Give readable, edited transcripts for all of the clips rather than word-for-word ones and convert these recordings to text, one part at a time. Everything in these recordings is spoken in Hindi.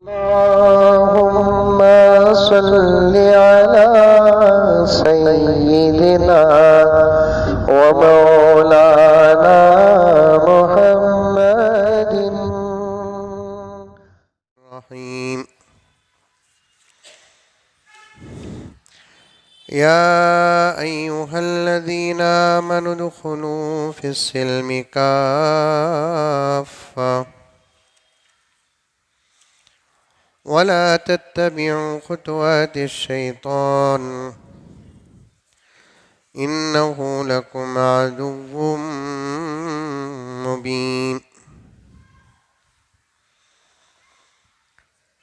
अल्लाहुम्मा सल्लि अला सय्यिदिना व मौलाना मुहम्मदिन रहीम। या अय्युहल्लज़ीना आमनु दुखुलू फिस्सिल्मि काफ़्फ़ा वला तत्तबिउ खुतुवाति शैतान इन्नहु लकुम अदुव्वुम मुबीन।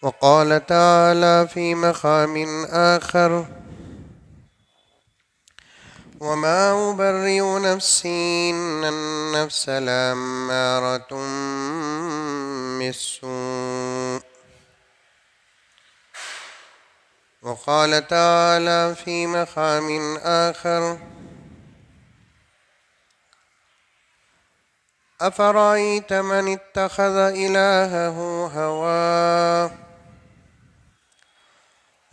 वक़ाल तआला फ़ी मक़ामिन आख़र वमा उबर्रिउ नफ़्सी इन्नन नफ़्स लअम्मारतुम बिस्सू। वक़ाल तआला फ़ी मक़ामिन आख़र अफ़रअय्त मन इत्तख़ज़ इलाहहु हवाह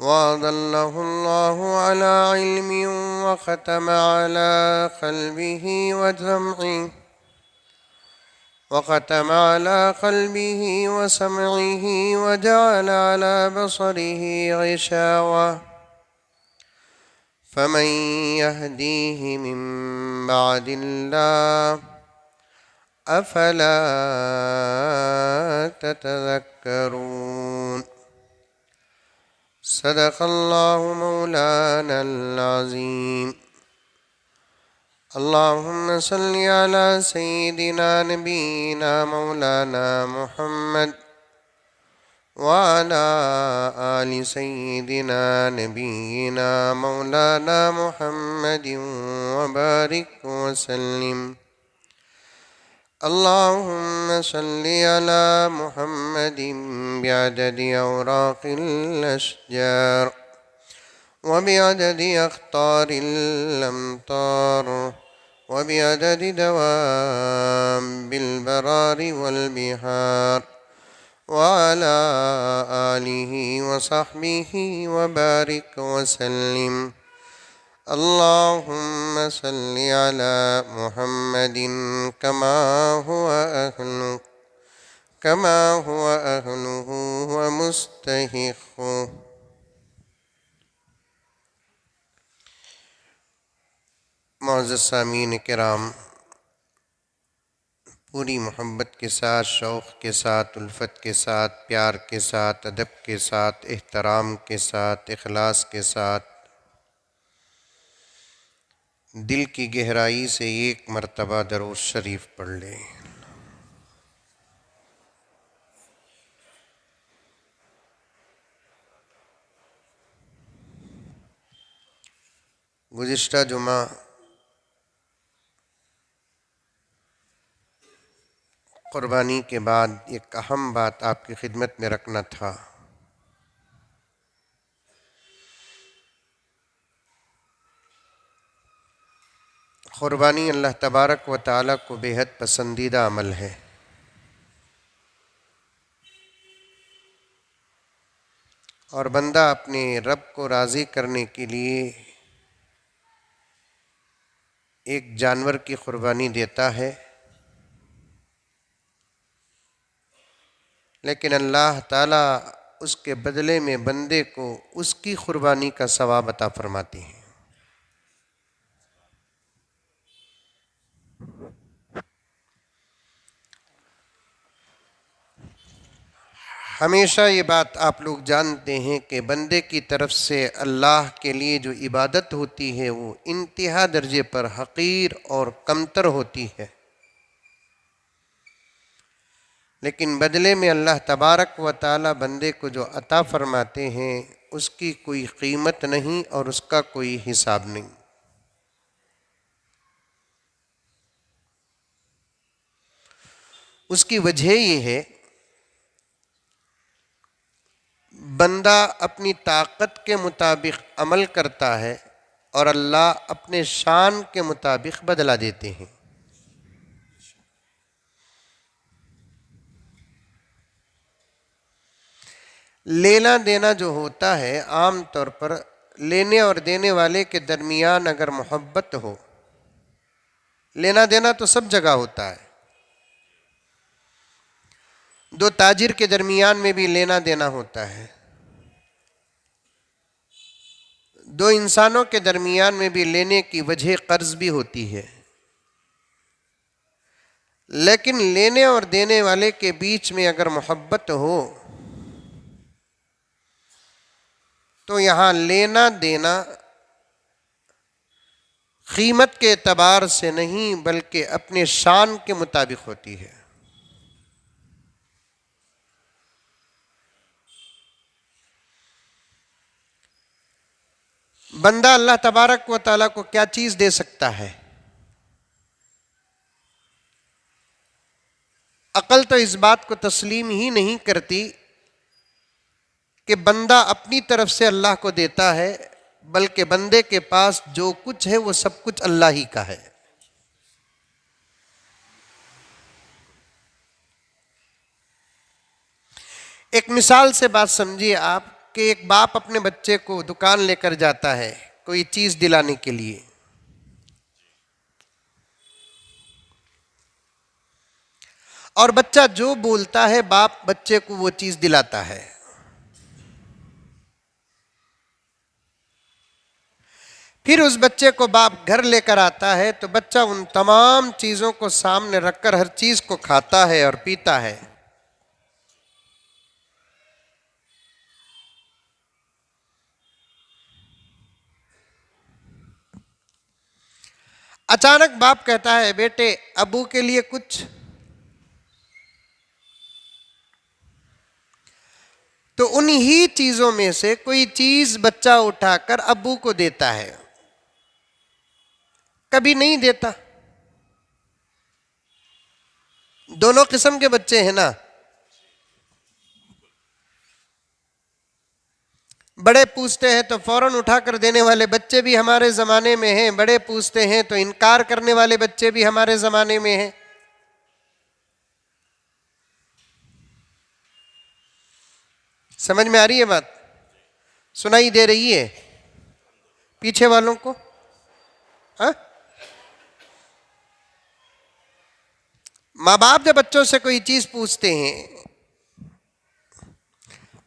वअज़ल्लहु अल्लाहु अला इल्मिन वख़तम अला क़ल्बिही वसमዒही वजअल अला बसरिही ग़िशावह फ़मन यहदीहि मिन बअदिल्लाह अफ़ला ततज़क्करून। सदक़ल्लाहु मौलानल अज़ीम। अल्लाहुम्मा सल्लि अला सय्यिदिना नबीना मौलाना मुहम्मद व अला आलि सय्यिदिना नबीना मौलाना मुहम्मदिन व बारिक व सल्लिम। अल्लाहुम्मा सल्लि अला मुहम्मदिन बिअददि औराक़िल अशजार व बिअददि अख़तारिल अमतार व बिअददि दवाबिल बरारि वल बिहार व अला आलिहि व सहबिहि व बारिक व सल्लिम। अल्लाहुम्मा सल्लि अला मुहम्मदिन कमा हुवा अहलुहु व मुस्तहिक़्क़ुहु। मुअज़्ज़ज़ सामीन किराम, पूरी मोहब्बत के साथ, शौक़ के साथ, उल्फत के साथ, प्यार के साथ, अदब के साथ, एहतराम के साथ, इखलास के साथ दिल की गहराई से एक मरतबा दरूद शरीफ पढ़ लें। गुज़िश्ता जुमा क़ुरबानी के बाद एक अहम बात आपकी खिदमत में रखना था। क़ुरबानी अल्लाह तबारक व तआला को बेहद पसंदीदा अमल है। और बंदा अपने रब को राज़ी करने के लिए एक जानवर की क़ुरबानी देता है, लेकिन अल्लाह ताला उसके बदले में बंदे को उसकी क़ुरबानी का सवाब अता फरमाती हैं। हमेशा ये बात आप लोग जानते हैं कि बंदे की तरफ से अल्लाह के लिए जो इबादत होती है वो इंतहा दर्जे पर हक़ीर और कमतर होती है, लेकिन बदले में अल्लाह तबारक व ताला बंदे को जो अता फरमाते हैं उसकी कोई कीमत नहीं और उसका कोई हिसाब नहीं। उसकी वजह ये है, बंदा अपनी ताकत के मुताबिक अमल करता है और अल्लाह अपने शान के मुताबिक बदला देते हैं। लेना देना जो होता है आम तौर पर लेने और देने वाले के दरमियान अगर मोहब्बत हो, लेना देना तो सब जगह होता है। दो ताजिर के दरमियान में भी लेना देना होता है, दो इंसानों के दरमियान में भी लेने की वजह कर्ज भी होती है। लेकिन लेने और देने वाले के बीच में अगर मोहब्बत हो तो यहाँ लेना देना कीमत के एतबार से नहीं बल्कि अपने शान के मुताबिक होती है। बंदा अल्लाह तबारक व तआला को क्या चीज दे सकता है? अकल तो इस बात को तस्लीम ही नहीं करती कि बंदा अपनी तरफ से अल्लाह को देता है, बल्कि बंदे के पास जो कुछ है वो सब कुछ अल्लाह ही का है। एक मिसाल से बात समझिए आप कि एक बाप अपने बच्चे को दुकान लेकर जाता है कोई चीज दिलाने के लिए। और बच्चा जो बोलता है बाप बच्चे को वो चीज दिलाता है। फिर उस बच्चे को बाप घर लेकर आता है तो बच्चा उन तमाम चीजों को सामने रखकर हर चीज को खाता है और पीता है। अचानक बाप कहता है, बेटे अबू के लिए कुछ। तो उन्हीं चीजों में से कोई चीज बच्चा उठाकर अब्बू को देता है, कभी नहीं देता। दोनों किस्म के बच्चे हैं ना। बड़े पूछते हैं तो फौरन उठाकर देने वाले बच्चे भी हमारे जमाने में हैं, बड़े पूछते हैं तो इनकार करने वाले बच्चे भी हमारे जमाने में हैं। समझ में आ रही है बात? सुनाई दे रही है पीछे वालों को? हाँ, माँ बाप जब बच्चों से कोई चीज पूछते हैं,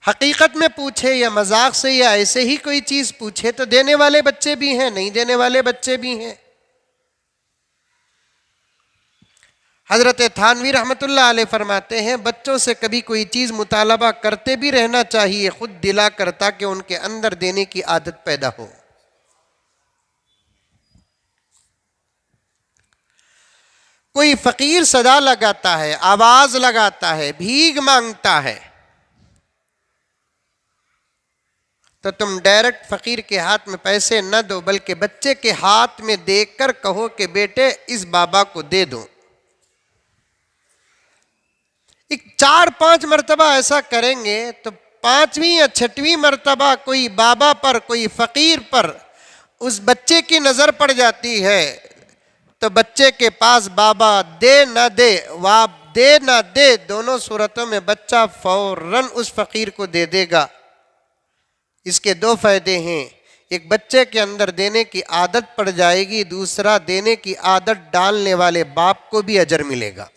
हकीकत में पूछे या मजाक से या ऐसे ही कोई चीज पूछे, तो देने वाले बच्चे भी हैं, नहीं देने वाले बच्चे भी हैं। हजरत थानवी रहमतुल्लाह अलैह फरमाते हैं, बच्चों से कभी कोई चीज मुतालबा करते भी रहना चाहिए, खुद दिला कर, ताकि उनके अंदर देने की आदत पैदा हो। कोई फकीर सदा लगाता है, आवाज लगाता है, भीख मांगता है, तो तुम डायरेक्ट फकीर के हाथ में पैसे न दो, बल्कि बच्चे के हाथ में देकर कहो कि बेटे इस बाबा को दे दो। एक 4-5 मरतबा ऐसा करेंगे तो 5वीं या 6वीं मरतबा कोई बाबा पर, कोई फकीर पर उस बच्चे की नजर पड़ जाती है, तो बच्चे के पास बाबा दे ना दे, वाप दे ना दे, दोनों सूरतों में बच्चा फौरन उस फकीर को दे देगा। इसके 2 फायदे हैं, एक बच्चे के अंदर देने की आदत पड़ जाएगी, दूसरा देने की आदत डालने वाले बाप को भी अजर मिलेगा।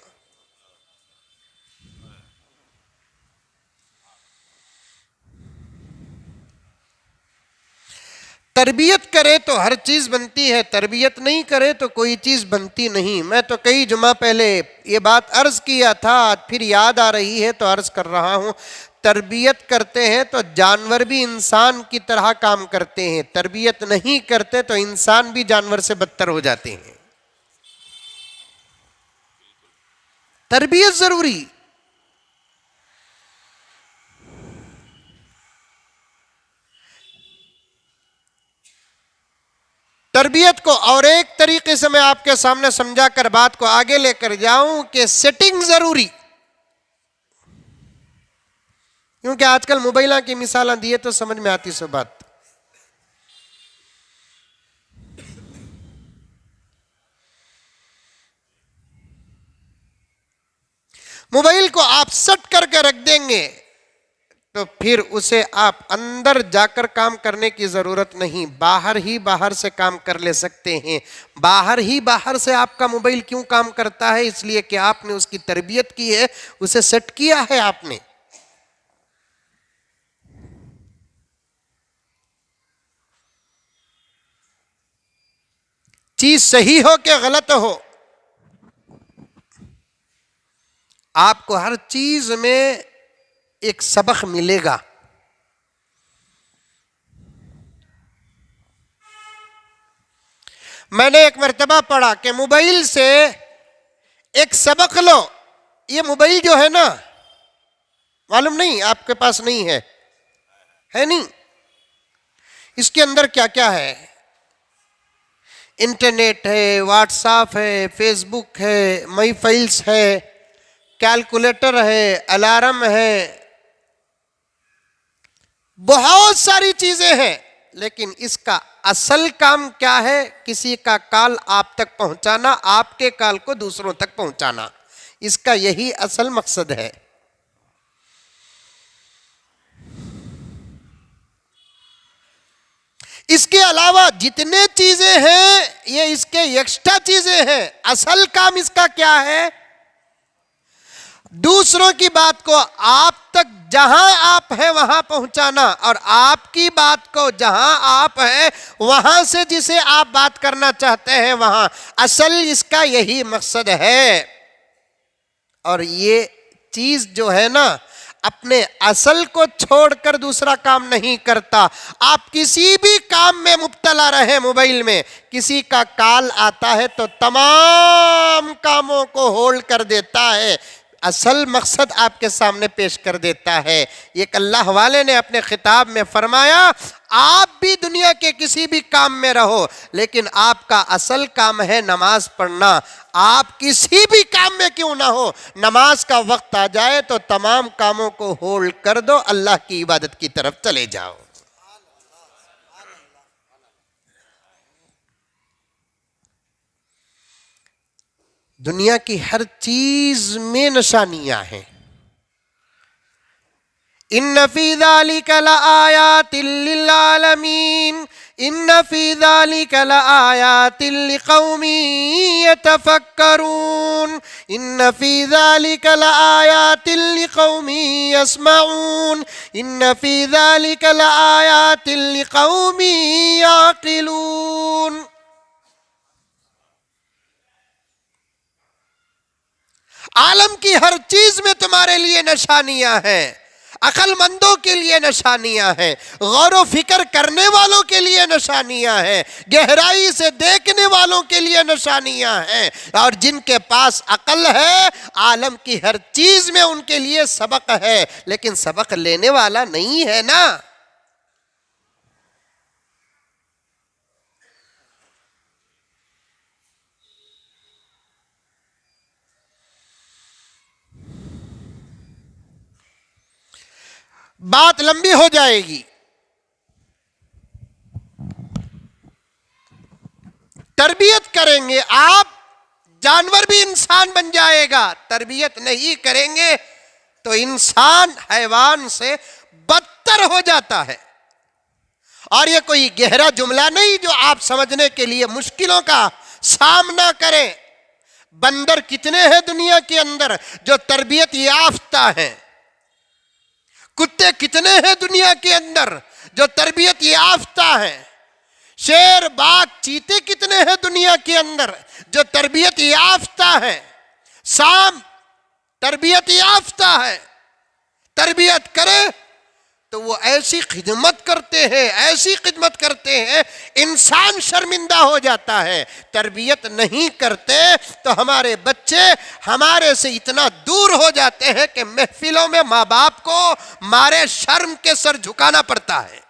तरबियत करे तो हर चीज बनती है, तरबियत नहीं करे तो कोई चीज बनती नहीं। मैं तो कई जुमा पहले ये बात अर्ज किया था, आज फिर याद आ रही है तो अर्ज कर रहा हूं। तरबियत करते हैं तो जानवर भी इंसान की तरह काम करते हैं, तरबियत नहीं करते तो इंसान भी जानवर से बदतर हो जाते हैं। तरबियत जरूरी। तरबियत को और एक तरीके से मैं आपके सामने समझाकर बात को आगे लेकर जाऊं कि सेटिंग जरूरी। क्योंकि आजकल मोबाइल की मिसाल दिए तो समझ में आती सो बात। मोबाइल को आप सेट करके रख देंगे तो फिर उसे आप अंदर जाकर काम करने की जरूरत नहीं, बाहर ही बाहर से काम कर ले सकते हैं। बाहर ही बाहर से आपका मोबाइल क्यों काम करता है? इसलिए कि आपने उसकी तरबियत की है, उसे सेट किया है आपने। चीज सही हो कि गलत हो, आपको हर चीज में एक सबक मिलेगा। मैंने एक मर्तबा पढ़ा कि मोबाइल से एक सबक लो। ये मोबाइल जो है ना, मालूम नहीं आपके पास नहीं है, है नहीं, इसके अंदर क्या क्या है? इंटरनेट है, व्हाट्सएप है, फेसबुक है, माई फाइल्स है, कैलकुलेटर है, अलार्म है, बहुत सारी चीजें हैं। लेकिन इसका असल काम क्या है? किसी का कॉल आप तक पहुंचाना, आपके कॉल को दूसरों तक पहुंचाना। इसका यही असल मकसद है। इसके अलावा जितने चीजें हैं ये इसके एक्स्ट्रा चीजें हैं। असल काम इसका क्या है? दूसरों की बात को आप तक जहां आप हैं वहां पहुंचाना, और आपकी बात को जहां आप हैं वहां से जिसे आप बात करना चाहते हैं वहां। असल इसका यही मकसद है। और ये चीज जो है ना, अपने असल को छोड़कर दूसरा काम नहीं करता। आप किसी भी काम में मुब्तला रहे, मोबाइल में किसी का कॉल आता है तो तमाम कामों को होल्ड कर देता है, असल मकसद आपके सामने पेश कर देता है। एक अल्लाह वाले ने अपने खिताब में फरमाया, आप भी दुनिया के किसी भी काम में रहो, लेकिन आपका असल काम है नमाज पढ़ना। आप किसी भी काम में क्यों ना हो, नमाज का वक्त आ जाए तो तमाम कामों को होल्ड कर दो, अल्लाह की इबादत की तरफ चले जाओ। दुनिया की हर चीज में निशानियां हैं। इन्न फी ज़ालिका लआयातिल लिल आलमीन, इन्न फी ज़ालिका लआयातिल लिक़ौमिन यतफ़क्करून, इन्न फी ज़ालिका लआयातिल लिक़ौमिन यस्मऊन, इन्न फी ज़ालिका लआयातिल लिक़ौमिन याक़िलून। आलम की हर चीज में तुम्हारे लिए निशानियां हैं, अक्लमंदों के लिए निशानियां हैं, गौर व फिक्र करने वालों के लिए निशानियां हैं, गहराई से देखने वालों के लिए निशानियां हैं। और जिनके पास अक्ल है, आलम की हर चीज में उनके लिए सबक है, लेकिन सबक लेने वाला नहीं है ना। बात लंबी हो जाएगी। तरबियत करेंगे आप, जानवर भी इंसान बन जाएगा। तरबियत नहीं करेंगे तो इंसान हैवान से बदतर हो जाता है। और ये कोई गहरा जुमला नहीं जो आप समझने के लिए मुश्किलों का सामना करें। बंदर कितने हैं दुनिया के अंदर जो तरबियत याफ्ता हैं, कुत्ते कितने हैं दुनिया के अंदर जो तरबियत याफ्ता हैं, शेर बाघ चीते कितने हैं दुनिया के अंदर जो तरबियत याफ्ता हैं, सांप तरबियत याफ्ता है। तरबियत करे तो वो ऐसी खिदमत करते हैं, ऐसी खिदमत करते हैं, इंसान शर्मिंदा हो जाता है। तरबियत नहीं करते तो हमारे बच्चे हमारे से इतना दूर हो जाते हैं कि महफिलों में माँ बाप को मारे शर्म के सर झुकाना पड़ता है।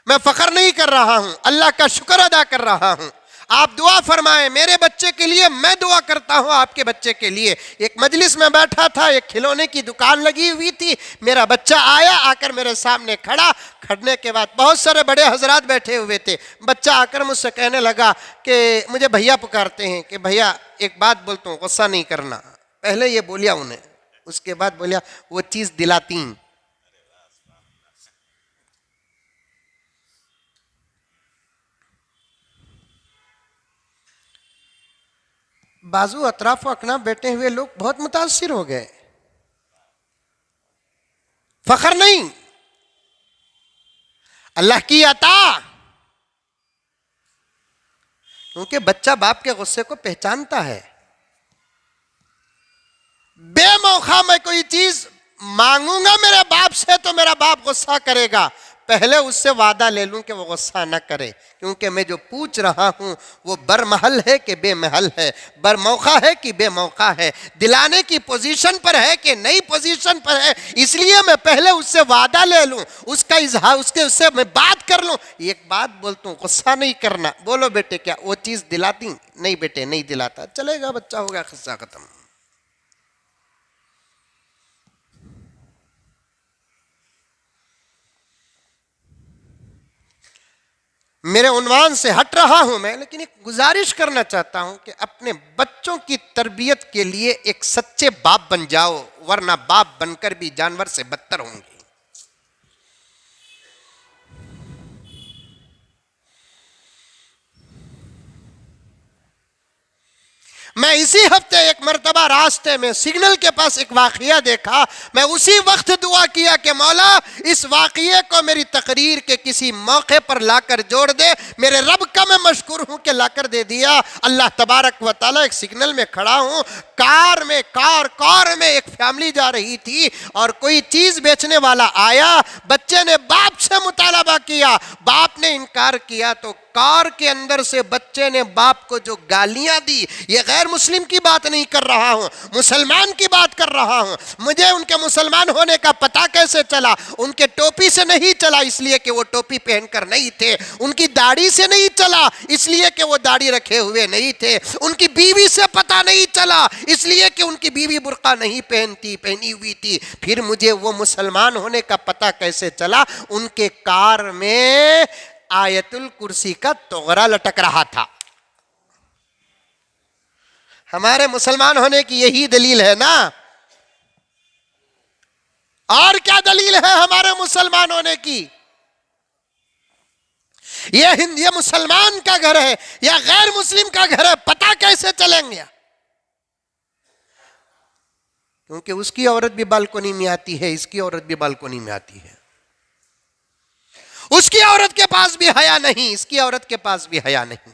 मैं फख्र नहीं कर रहा हूं, अल्लाह का शुक्र अदा कर रहा हूं। आप दुआ फरमाएं मेरे बच्चे के लिए, मैं दुआ करता हूं आपके बच्चे के लिए। एक मजलिस में बैठा था, एक खिलौने की दुकान लगी हुई थी, मेरा बच्चा आया, आकर मेरे सामने खड़ा। खड़ने के बाद बहुत सारे बड़े हजरात बैठे हुए थे। बच्चा आकर मुझसे कहने लगा कि मुझे भैया पुकारते हैं कि भैया एक बात बोलता हूँ, गुस्सा नहीं करना। पहले ये बोलिया उन्हें, उसके बाद बोलिया वो चीज दिलाती। बाजू अतराफ अकना बैठे हुए लोग बहुत मुतासिर हो गए। फखर नहीं, अल्लाह की अता। क्योंकि बच्चा बाप के गुस्से को पहचानता है। बेमौका मैं कोई चीज मांगूंगा मेरे बाप से तो मेरा बाप गुस्सा करेगा, पहले उससे वादा ले लूं कि वो गुस्सा न करे। क्योंकि मैं जो पूछ रहा हूं वो बरमहल है कि बेमहल है, बरमौका है कि बेमौका है, दिलाने की पोजीशन पर है कि नई पोजीशन पर है। इसलिए मैं पहले उससे वादा ले लूं, उसका इजहार, उससे मैं बात कर लूं। एक बात बोलता हूं, गुस्सा नहीं करना। बोलो बेटे क्या वो चीज दिलाती? नहीं बेटे नहीं दिलाता। चलेगा, बच्चा हो गया, किस्सा खत्म। मेरे उन्वान से हट रहा हूं मैं, लेकिन एक गुजारिश करना चाहता हूं कि अपने बच्चों की तरबियत के लिए एक सच्चे बाप बन जाओ, वरना बाप बनकर भी जानवर से बदतर होंगे। मैं इसी हफ्ते एक मर्तबा रास्ते में सिग्नल के पास एक वाकया देखा। मैं उसी वक्त दुआ किया कि मौला इस वाकये को मेरी तकरीर के किसी मौके पर लाकर जोड़ दे। मेरे रब का मैं मशकूर हूं कि लाकर दे दिया। अल्लाह तबारक व तआला, एक सिग्नल में खड़ा हूं, कार में एक फैमिली जा रही थी और कोई चीज बेचने वाला आया। बच्चे ने बाप से मुतालबा किया, बाप ने इनकार किया तो कार के अंदर से बच्चे ने बाप को जो गालियां दी, ये गैर मुस्लिम की बात नहीं कर रहा हूं, मुसलमान की बात कर रहा हूं। मुझे उनके मुसलमान होने का पता कैसे चला? उनके टोपी से नहीं चला, इसलिए कि वो टोपी पहनकर नहीं थे। उनकी दाढ़ी से नहीं चला, इसलिए कि वो दाढ़ी रखे हुए नहीं थे। उनकी बीवी से पता नहीं चला, इसलिए कि उनकी बीवी बुर्का नहीं पहनी हुई थी। फिर मुझे वो मुसलमान होने का पता कैसे चला? उनके कार में आयतुल कुर्सी का तोगरा लटक रहा था। हमारे मुसलमान होने की यही दलील है ना? और क्या दलील है हमारे मुसलमान होने की? ये मुसलमान का घर है या गैर मुस्लिम का घर है, पता कैसे चलेंगे? क्योंकि उसकी औरत भी बालकोनी में आती है, इसकी औरत भी बालकोनी में आती है। उसकी औरत के पास भी हया नहीं, इसकी औरत के पास भी हया नहीं।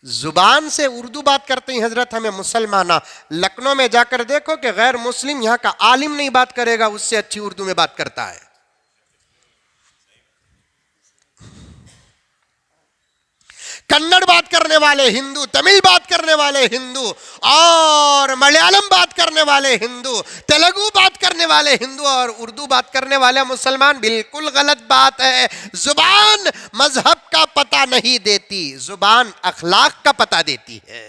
जुबान से उर्दू बात करते हैं हजरत हमें मुसलमाना। लखनऊ में जाकर देखो कि गैर मुस्लिम यहां का आलिम नहीं बात करेगा, उससे अच्छी उर्दू में बात करता है। कन्नड़ बात करने वाले हिंदू, तमिल बात करने वाले हिंदू और मलयालम बात करने वाले हिंदू, तेलुगु बात करने वाले हिंदू और उर्दू बात करने वाले मुसलमान। बिल्कुल गलत बात है। जुबान मजहब का पता नहीं देती, जुबान अखलाक का पता देती है।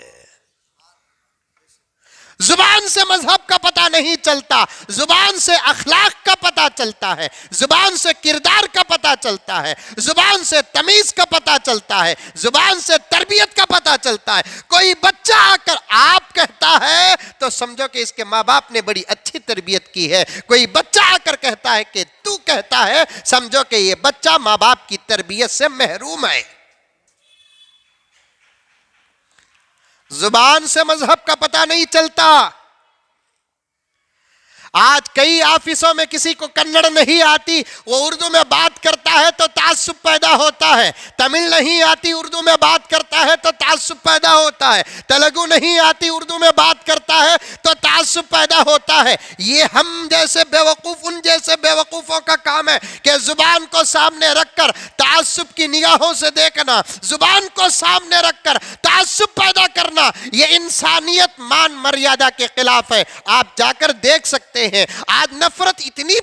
जुबान से मजहब का पता नहीं चलता, जुबान से अखलाक का पता चलता है, जुबान से किरदार का पता चलता है, जुबान से तमीज का पता चलता है, जुबान से तरबियत का पता चलता है। कोई बच्चा आकर आप कहता है तो समझो कि इसके माँ बाप ने बड़ी अच्छी तरबियत की है। कोई बच्चा आकर कहता है कि तू कहता है, समझो कि ये बच्चा माँ बाप की तरबियत से महरूम है। जुबान से मजहब का पता नहीं चलता। आज कई ऑफिसों में किसी को कन्नड़ नहीं आती, वो उर्दू में बात करता है तो ताज्जुब पैदा होता है। तमिल नहीं आती, उर्दू में बात करता है तो ताज्जुब पैदा होता है। तेलुगु नहीं आती, उर्दू में बात करता है तो ताज्जुब पैदा होता है। ये हम जैसे बेवकूफ, उन जैसे बेवकूफों का काम है कि जुबान को सामने रखकर ताज्जुब की निगाहों से देखना, जुबान को सामने रखकर ताज्जुब पैदा करना। करना ये इंसानियत मान मर्यादा के खिलाफ है। आप जाकर देख सकते हैं आज नफरत इतनी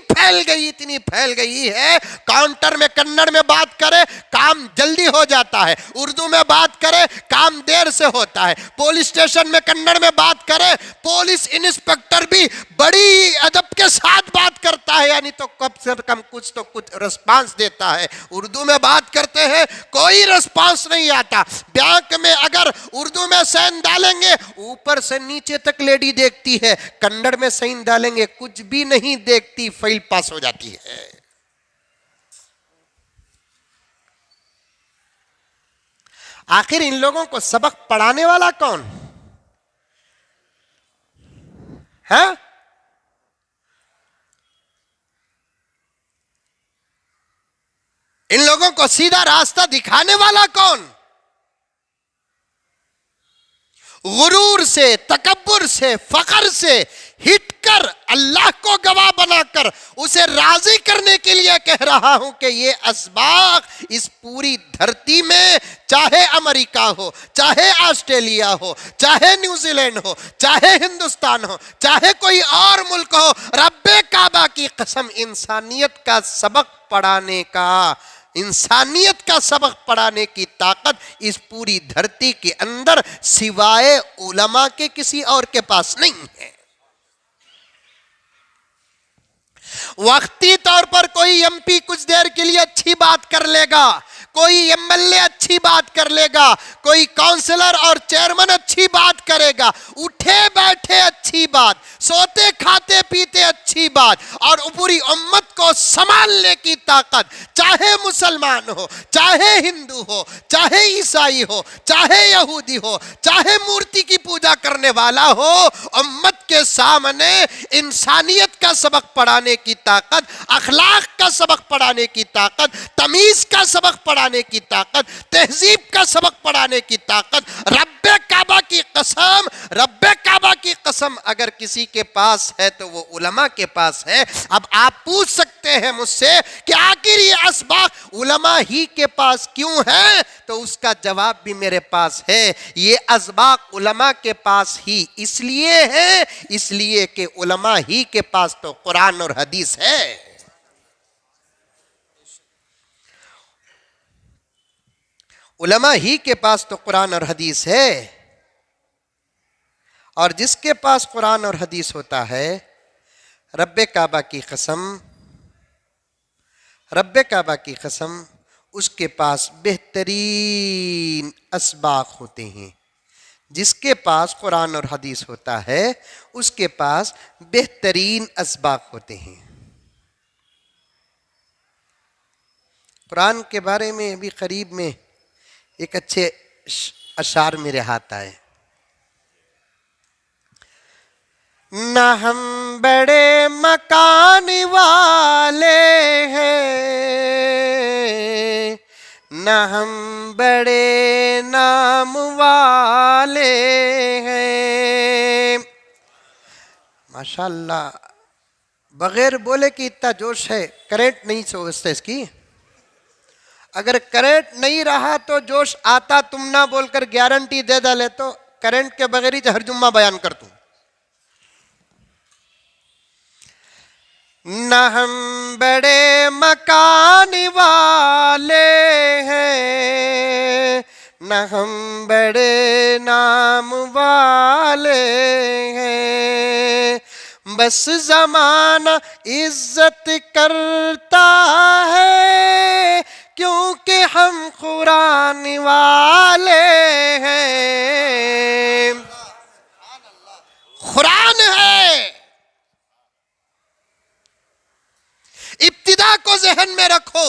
फैल गई है, काउंटर में कन्नड़ में बात करे काम जल्दी हो जाता है, उर्दू में बात करे काम देर से होता है, पुलिस स्टेशन में कन्नड़ में बात करे पुलिस इंस्पेक्टर भी बड़ी अदब के साथ बात करता है, यानी तो कम से कम कुछ रिस्पांस देता है। उर्दू में बात करते हैं कोई रिस्पांस नहीं आता। बैंक में अगर उर्दू में साइन डालेंगे ऊपर से नीचे तक लेडी देखती है, कन्नड़ में साइन डालेंगे कुछ भी नहीं देखती, फाइल पास हो जाती है। आखिर इन लोगों को सबक पढ़ाने वाला कौन है? इन लोगों को सीधा रास्ता दिखाने वाला कौन? गुरूर से, तकब्बुर से, फखर से हिटकर अल्लाह को गवाह बनाकर उसे राजी करने के लिए कह रहा हूं कि ये असबाग इस पूरी धरती में, चाहे अमेरिका हो, चाहे ऑस्ट्रेलिया हो, चाहे न्यूजीलैंड हो, चाहे हिंदुस्तान हो, चाहे कोई और मुल्क हो, रब्बे काबा की कसम इंसानियत का सबक पढ़ाने का, इंसानियत का सबक पढ़ाने की ताकत इस पूरी धरती के अंदर सिवाय उलमा के किसी और के पास नहीं है। वक्ती तौर पर कोई एमपी कुछ देर के लिए अच्छी बात कर लेगा, कोई एमएलए अच्छी बात कर लेगा, कोई काउंसलर और चेयरमैन अच्छी बात करेगा, उठे बैठे अच्छी बात, सोते खाते पीते अच्छी बात, और पूरी उम्मत को संभालने की ताकत, चाहे मुसलमान हो, चाहे हिंदू हो, चाहे ईसाई हो, चाहे यहूदी हो, चाहे मूर्ति की पूजा करने वाला हो, उम्मत के सामने इंसानियत का सबक पढ़ाने की ताकत, अखलाक का सबक पढ़ाने की ताकत, तमीज का सबक पढ़ाने की ताकत, तहजीब का सबक पढ़ाने की ताकत, रब्बे काबा की कसम, रब्बे काबा की कसम अगर किसी के पास है तो वो उलमा के पास है। अब आप पूछ सकते हैं मुझसे कि आखिर ये असबाग उलमा ही के पास क्यों है, तो उसका जवाब भी मेरे पास है। ये असबाग उलमा के पास ही इसलिए है, इसलिए कि उलमा ही के पास तो कुरान और हदीस है। उलमा ही के पास तो कुरान और हदीस है, और जिसके पास कुरान और हदीस होता है, रब्बे काबा की कसम, रब्बे काबा की कसम, उसके पास बेहतरीन असबाग होते हैं। जिसके पास कुरान और हदीस होता है उसके पास बेहतरीन असबाग होते हैं। कुरान के बारे में अभी करीब में एक अच्छे अशार मेरे हाथ आए। न हम बड़े मकान वाले हैं, न हम बड़े नाम वाले हैं। माशाअल्लाह, बगैर बोले कि इतना जोश है, करंट नहीं सोचते इसकी। अगर करंट नहीं रहा तो जोश आता, तुम ना बोलकर गारंटी दे डाले तो करंट के बगैर ही हर जुम्मा बयान कर दूं। न हम बड़े मकान वाले हैं, न हम बड़े नाम वाले हैं, बस जमाना इज्जत करता है क्योंकि हम कुरान वाले हैं। कुरान है, इब्तिदा को जहन में रखो।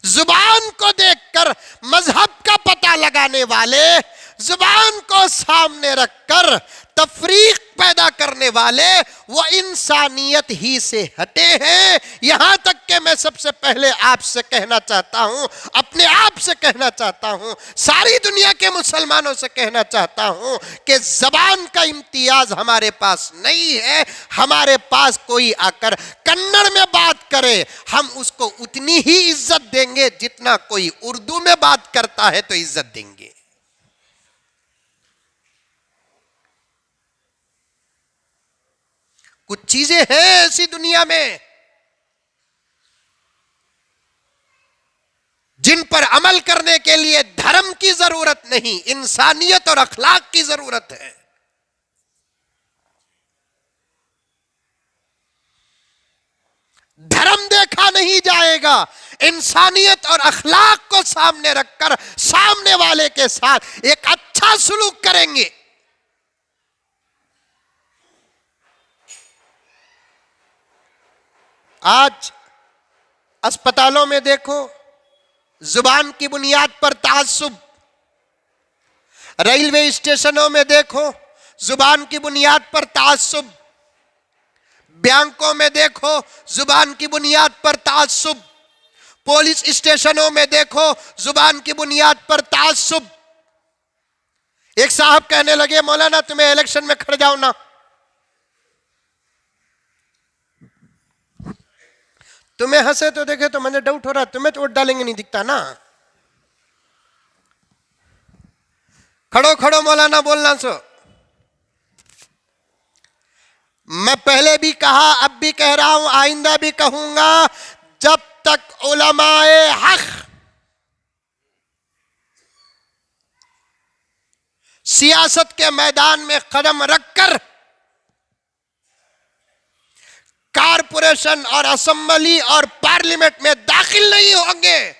जुबान को देखकर मजहब का पता लगाने वाले, जुबान को सामने रखकर तफरीक पैदा करने वाले वो इंसानियत ही से हटे हैं। यहां तक कि मैं सबसे पहले आपसे कहना चाहता हूं, अपने आप से कहना चाहता हूं, सारी दुनिया के मुसलमानों से कहना चाहता हूं कि जबान का इम्तियाज हमारे पास नहीं है। हमारे पास कोई आकर कन्नड़ में बात करे, हम उसको उतनी ही इज्जत देंगे जितना कोई उर्दू में बात करता है तो इज्जत देंगे। कुछ चीजें हैं ऐसी दुनिया में जिन पर अमल करने के लिए धर्म की जरूरत नहीं, इंसानियत और अखलाक की जरूरत है। धर्म देखा नहीं जाएगा, इंसानियत और अखलाक को सामने रखकर सामने वाले के साथ एक अच्छा सलूक करेंगे। आज अस्पतालों में देखो, जुबान की बुनियाद पर तासुब। रेलवे स्टेशनों में देखो, जुबान की बुनियाद पर तासुब। बैंकों में देखो, जुबान की बुनियाद पर तासुब। पुलिस स्टेशनों में देखो, जुबान की बुनियाद पर तासुब। एक साहब कहने लगे, मौलाना तुम्हें इलेक्शन में खड़ जाओ ना। तुम्हें हंसे तो देखे तो मुझे डाउट हो रहा, तुम्हें तो वोट डालेंगे नहीं दिखता ना। खड़ो खड़ो मौलाना बोलना सो। मैं पहले भी कहा, अब भी कह रहा हूं, आइंदा भी कहूंगा, जब तक उलमाए हक सियासत के मैदान में कदम रखकर कारपोरेशन और असेंबली और पार्लियामेंट में दाखिल नहीं होंगे,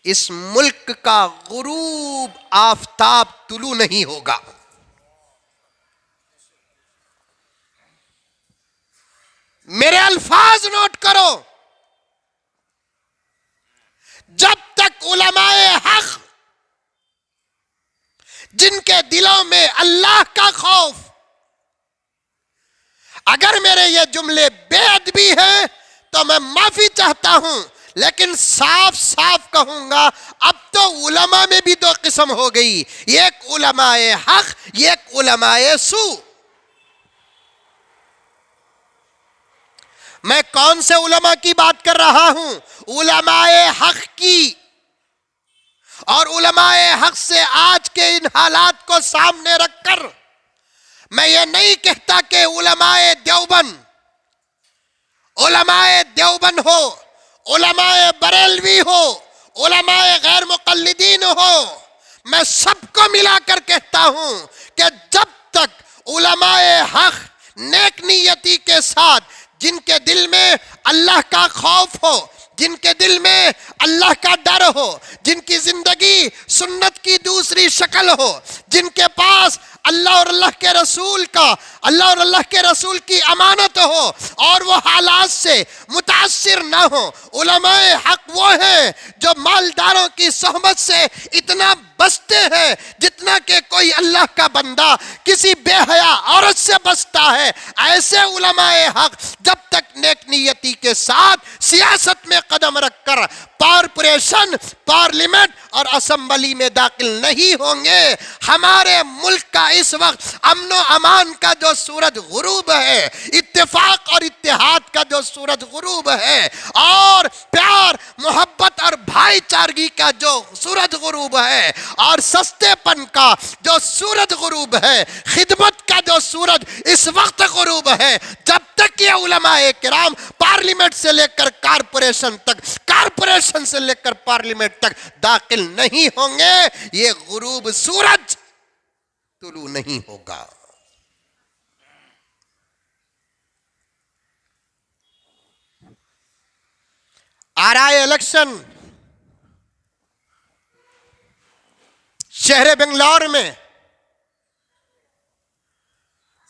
इस मुल्क का गुरूब आफताब तुलू नहीं होगा। मेरे अल्फाज नोट करो, जब तक उलमाए हक जिनके दिलों में अल्लाह का खौफ, अगर मेरे ये जुमले बेअदबी हैं तो मैं माफी चाहता हूं, लेकिन साफ साफ कहूंगा, अब तो उलमा में भी दो किस्म हो गई, एक उलमाए हक, एक उलमाए सू। मैं कौन से उलमा की बात कर रहा हूं? उलमाए हक की। और उलमाए हक से आज के इन हालात को सामने रखकर मैं ये नहीं कहता कि उलमाए देवबंद हो, उलमाए बरेलवी हो, उलमाए गैर मुक़ल्लिदीन हो, मैं सबको मिलाकर कहता हूं कि जब तक उलमाए हक नेक नियति के साथ, जिनके दिल में अल्लाह का खौफ हो, जिनके दिल में अल्लाह का डर हो, जिनकी जिंदगी सुन्नत की दूसरी शक्ल हो, जिनके पास अल्लाह और अल्लाह के रसूल का, अल्लाह और अल्लाह के रसूल की अमानत हो और वो हालात से मुतासिर ना हो। उलमाए हक वो हैं जो मालदारों की सोहबत से इतना बचते हैं जितना कि कोई अल्लाह का बंदा किसी बेहया औरत से बचता है। ऐसे उलमाए हक जब तक नेक नियति के साथ सियासत में कदम रखकर कॉरपोरेशन, पार्लियामेंट और असेंबली में दाखिल नहीं होंगे, हमारे मुल्क का इस वक्त अमन व अमान का जो सूरज गुरूब है, इत्तेफाक और इत्तेहाद का जो सूरज गुरूब है, और प्यार मोहब्बत और भाईचारगी का जो सूरज गुरूब है, और सस्तेपन का जो सूरज गुरूब है, खिदमत का जो सूरज इस वक्त गुरूब है, जब तक ये उलमाए किराम पार्लियामेंट से लेकर कारपोरेशन तक, कारपोरेशन से लेकर पार्लियामेंट तक दाखिल नहीं होंगे, ये गुरूब सूरज तुलू नहीं होगा। आ रहा है इलेक्शन शहर बेंगलोर में,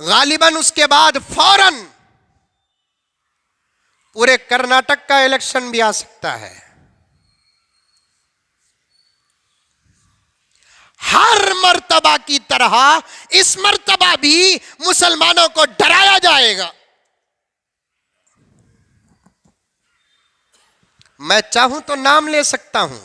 गालिबन उसके बाद फौरन पूरे कर्नाटक का इलेक्शन भी आ सकता है। हर मर्तबा की तरह इस मर्तबा भी मुसलमानों को डराया जाएगा। मैं चाहूं तो नाम ले सकता हूं,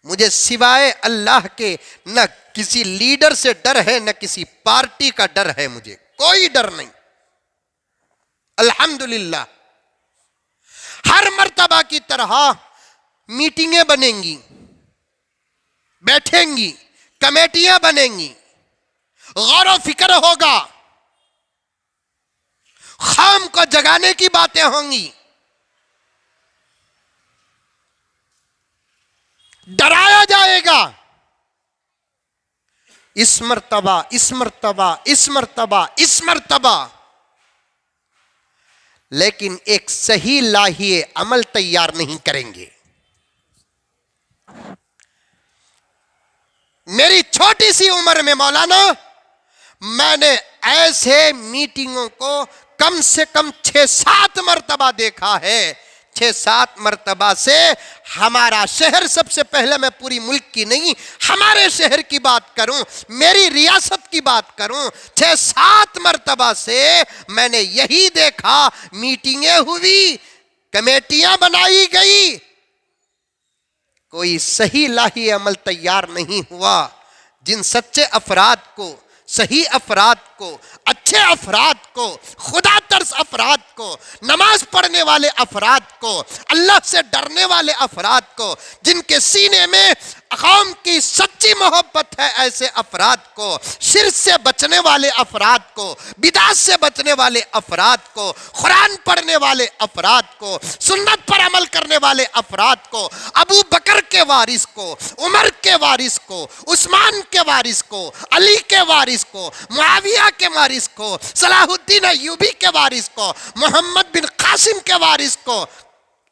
मुझे सिवाय अल्लाह के न किसी लीडर से डर है, न किसी पार्टी का डर है, मुझे कोई डर नहीं, अल्हम्दुलिल्लाह। हर मर्तबा की तरह मीटिंगें बनेंगी, बैठेंगी, कमेटियां बनेंगी, गौर फिक्र होगा, खाम को जगाने की बातें होंगी, डराया जाएगा। इस मर्तबा, इस मर्तबा, इस मर्तबा, इस मर्तबा, लेकिन एक सही लाहिए अमल तैयार नहीं करेंगे। मेरी छोटी सी उम्र में मौलाना, मैंने ऐसे मीटिंगों को कम से कम 6-7 मर्तबा देखा है। 6-7 मर्तबा से हमारा शहर, सबसे पहले मैं पूरी मुल्क की नहीं, हमारे शहर की बात करूं, मेरी रियासत की बात करूं, 6-7 मर्तबा से मैंने यही देखा, मीटिंगें हुई, कमेटियां बनाई गई, कोई सही लाही अमल तैयार नहीं हुआ। जिन सच्चे अफराद को, सही अफराद को, अच्छे अफराद को, खुदा तर्स अफराद को, नमाज पढ़ने वाले अफराद को, अल्लाह से डरने वाले अफराद को, जिनके सीने में कौम की सच्ची मोहब्बत है, ऐसे अफराद को, शिर्क से बचने वाले अफराद को, बिदात से बचने वाले अफराद को, कुरान पढ़ने वाले अफराद को, सुन्नत पर अमल करने वाले अफराद को, अबू बकर के वारिस को, उमर के वारिस को, उस्मान के वारिस को, अली के वारिस को, मुआविया के वारिस को, सलाहुद्दीन अय्यूबी के वारिस को, मोहम्मद बिन कासिम के वारिस को,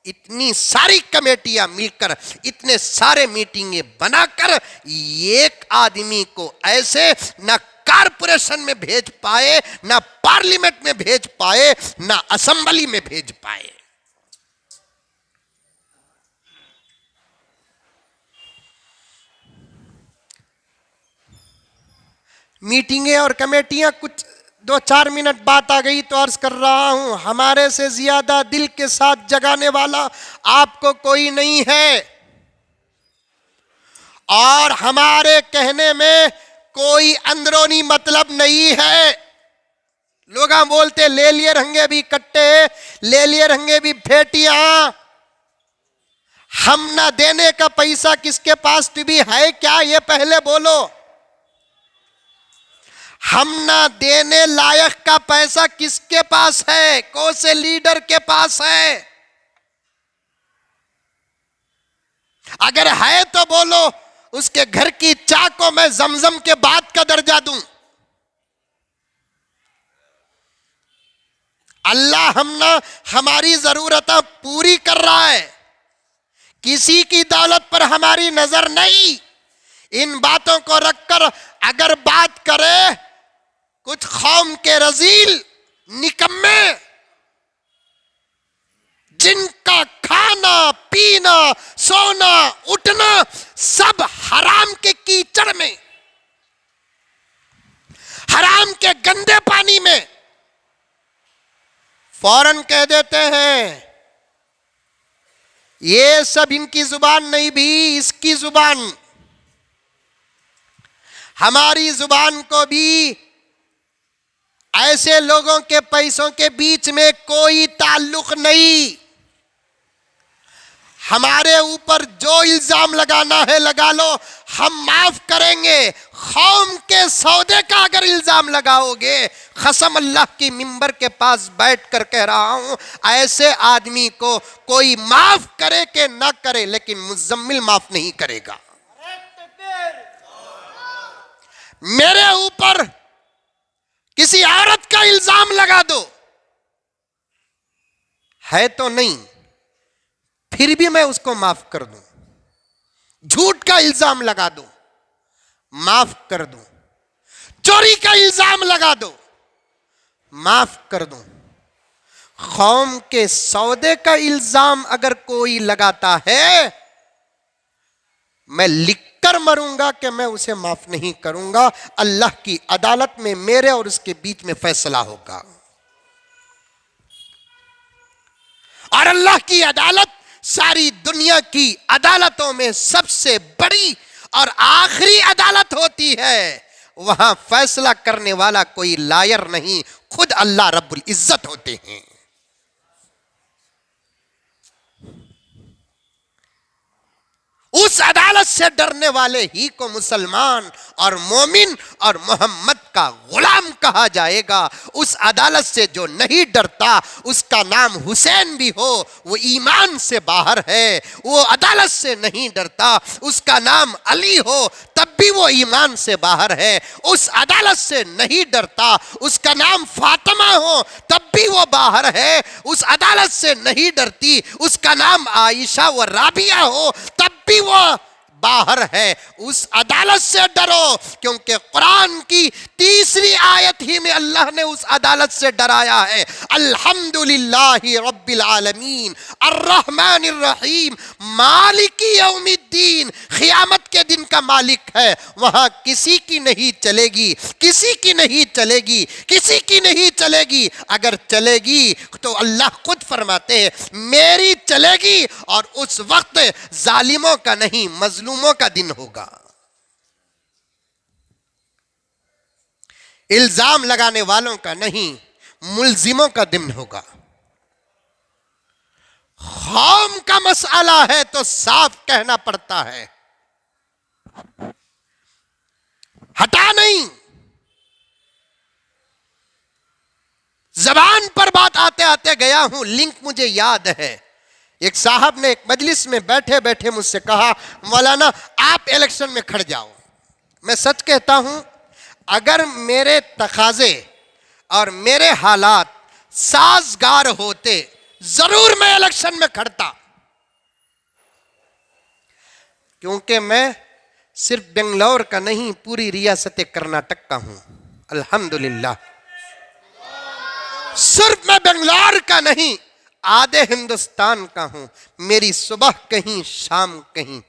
इतनी सारी कमेटियां मिलकर, इतने सारे मीटिंगें बनाकर एक आदमी को ऐसे न कारपोरेशन में भेज पाए, न पार्लियामेंट में भेज पाए, न असेंबली में भेज पाए। मीटिंगें और कमेटियां, कुछ 2-4 मिनट बात आ गई तो अर्ज कर रहा हूं, हमारे से ज्यादा दिल के साथ जगाने वाला आपको कोई नहीं है, और हमारे कहने में कोई अंदरूनी मतलब नहीं है। लोग बोलते ले लिए रहेंगे भी कट्टे, ले लिए रहेंगे भी फेटियां, हम ना देने का पैसा किसके पास भी है क्या, ये पहले बोलो। हम ना देने लायक का पैसा किसके पास है, कौन से लीडर के पास है? अगर है तो बोलो, उसके घर की चाय को मैं जमजम के बाद का दर्जा दूं। अल्लाह हमारी जरूरतें पूरी कर रहा है, किसी की दौलत पर हमारी नजर नहीं। इन बातों को रखकर अगर बात करे कुछ कौम के रजील निकम्मे, जिनका खाना पीना सोना उठना सब हराम के कीचड़ में, हराम के गंदे पानी में, फौरन कह देते हैं ये सब इनकी जुबान नहीं भी, इसकी जुबान। हमारी जुबान को भी ऐसे लोगों के पैसों के बीच में कोई ताल्लुक नहीं। हमारे ऊपर जो इल्जाम लगाना है लगा लो, हम माफ करेंगे। कौम के सौदे का अगर इल्जाम लगाओगे, कसम अल्लाह की मिंबर के पास बैठकर कह रहा हूं, ऐसे आदमी को कोई माफ करे कि ना करे, लेकिन मुजम्मिल माफ नहीं करेगा। मेरे ऊपर किसी औरत का इल्जाम लगा दो, है तो नहीं, फिर भी मैं उसको माफ कर दूं। झूठ का इल्जाम लगा दो, माफ कर दूं। चोरी का इल्जाम लगा दो, माफ कर दूं। कौम के सौदे का इल्जाम अगर कोई लगाता है, मैं लिख कर मरूंगा कि मैं उसे माफ नहीं करूंगा। अल्लाह की अदालत में मेरे और उसके बीच में फैसला होगा। और अल्लाह की अदालत सारी दुनिया की अदालतों में सबसे बड़ी और आखिरी अदालत होती है। वहां फैसला करने वाला कोई लायर नहीं, खुद अल्लाह रब्बुल इज्जत होते हैं। उस अदालत से डरने वाले ही को मुसलमान और मोमिन और मोहम्मद का गुलाम कहा जाएगा। उस अदालत से जो नहीं डरता, उसका नाम हुसैन भी हो, वो ईमान से बाहर है। वो अदालत से नहीं डरता, उसका नाम अली हो, तब भी वो ईमान से बाहर है। उस अदालत से नहीं डरता, उसका नाम फातिमा हो, तब भी वो बाहर है। उस अदालत से नहीं डरती, उसका नाम आयशा व राबिया हो, तब भी वो बाहर है। उस अदालत से डरो, क्योंकि कुरान की तीसरी आयत ही में अल्लाह ने उस अदालत से डराया है। अल्हम्दुलिल्लाहि रब्बिल आलमीन अर्रहमानिर रहीम मालिकी यौमिद्दीन। क़यामत के दिन का मालिक है, वहां किसी की नहीं चलेगी, किसी की नहीं चलेगी, किसी की नहीं चलेगी। अगर चलेगी तो अल्लाह खुद फरमाते हैं मेरी चलेगी, और उस वक्त जालिमों का नहीं मजलूमों का दिन होगा। इल्जाम लगाने वालों का नहीं, मुल्जिमों का दिन होगा। कौम का मसला है तो साफ कहना पड़ता है, हटा नहीं। जबान पर बात आते आते गया हूं, लिंक मुझे याद है। एक साहब ने एक मजलिस में बैठे बैठे मुझसे कहा, मौलाना आप इलेक्शन में खड़ जाओ। मैं सच कहता हूं, अगर मेरे तकाजे और मेरे हालात साजगार होते, जरूर मैं इलेक्शन में खड़ता। क्योंकि मैं सिर्फ बेंगलोर का नहीं, पूरी रियासत कर्नाटक का हूं। अल्हम्दुलिल्लाह, सिर्फ मैं बेंगलोर का नहीं, आधे हिंदुस्तान का हूं। मेरी सुबह कहीं, शाम कहीं,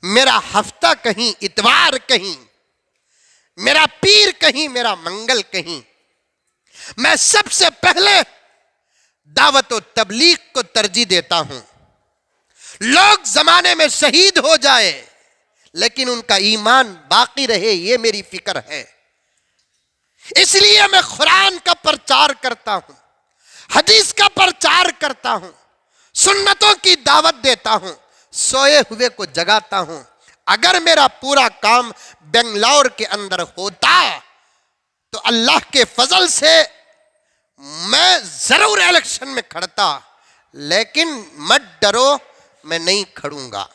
मेरा हफ्ता कहीं, इतवार कहीं, मेरा पीर कहीं, मेरा मंगल कहीं। मैं सबसे पहले दावत और तबलीग को तरजीह देता हूं। लोग जमाने में शहीद हो जाए, लेकिन उनका ईमान बाकी रहे, ये मेरी फिक्र है। इसलिए मैं कुरान का प्रचार करता हूं, हदीस का प्रचार करता हूं, सुन्नतों की दावत देता हूं, सोए हुए को जगाता हूं। अगर मेरा पूरा काम बेंगलोर के अंदर होता तो अल्लाह के फजल से मैं जरूर इलेक्शन में खड़ता। लेकिन मत डरो, मैं नहीं खड़ूंगा।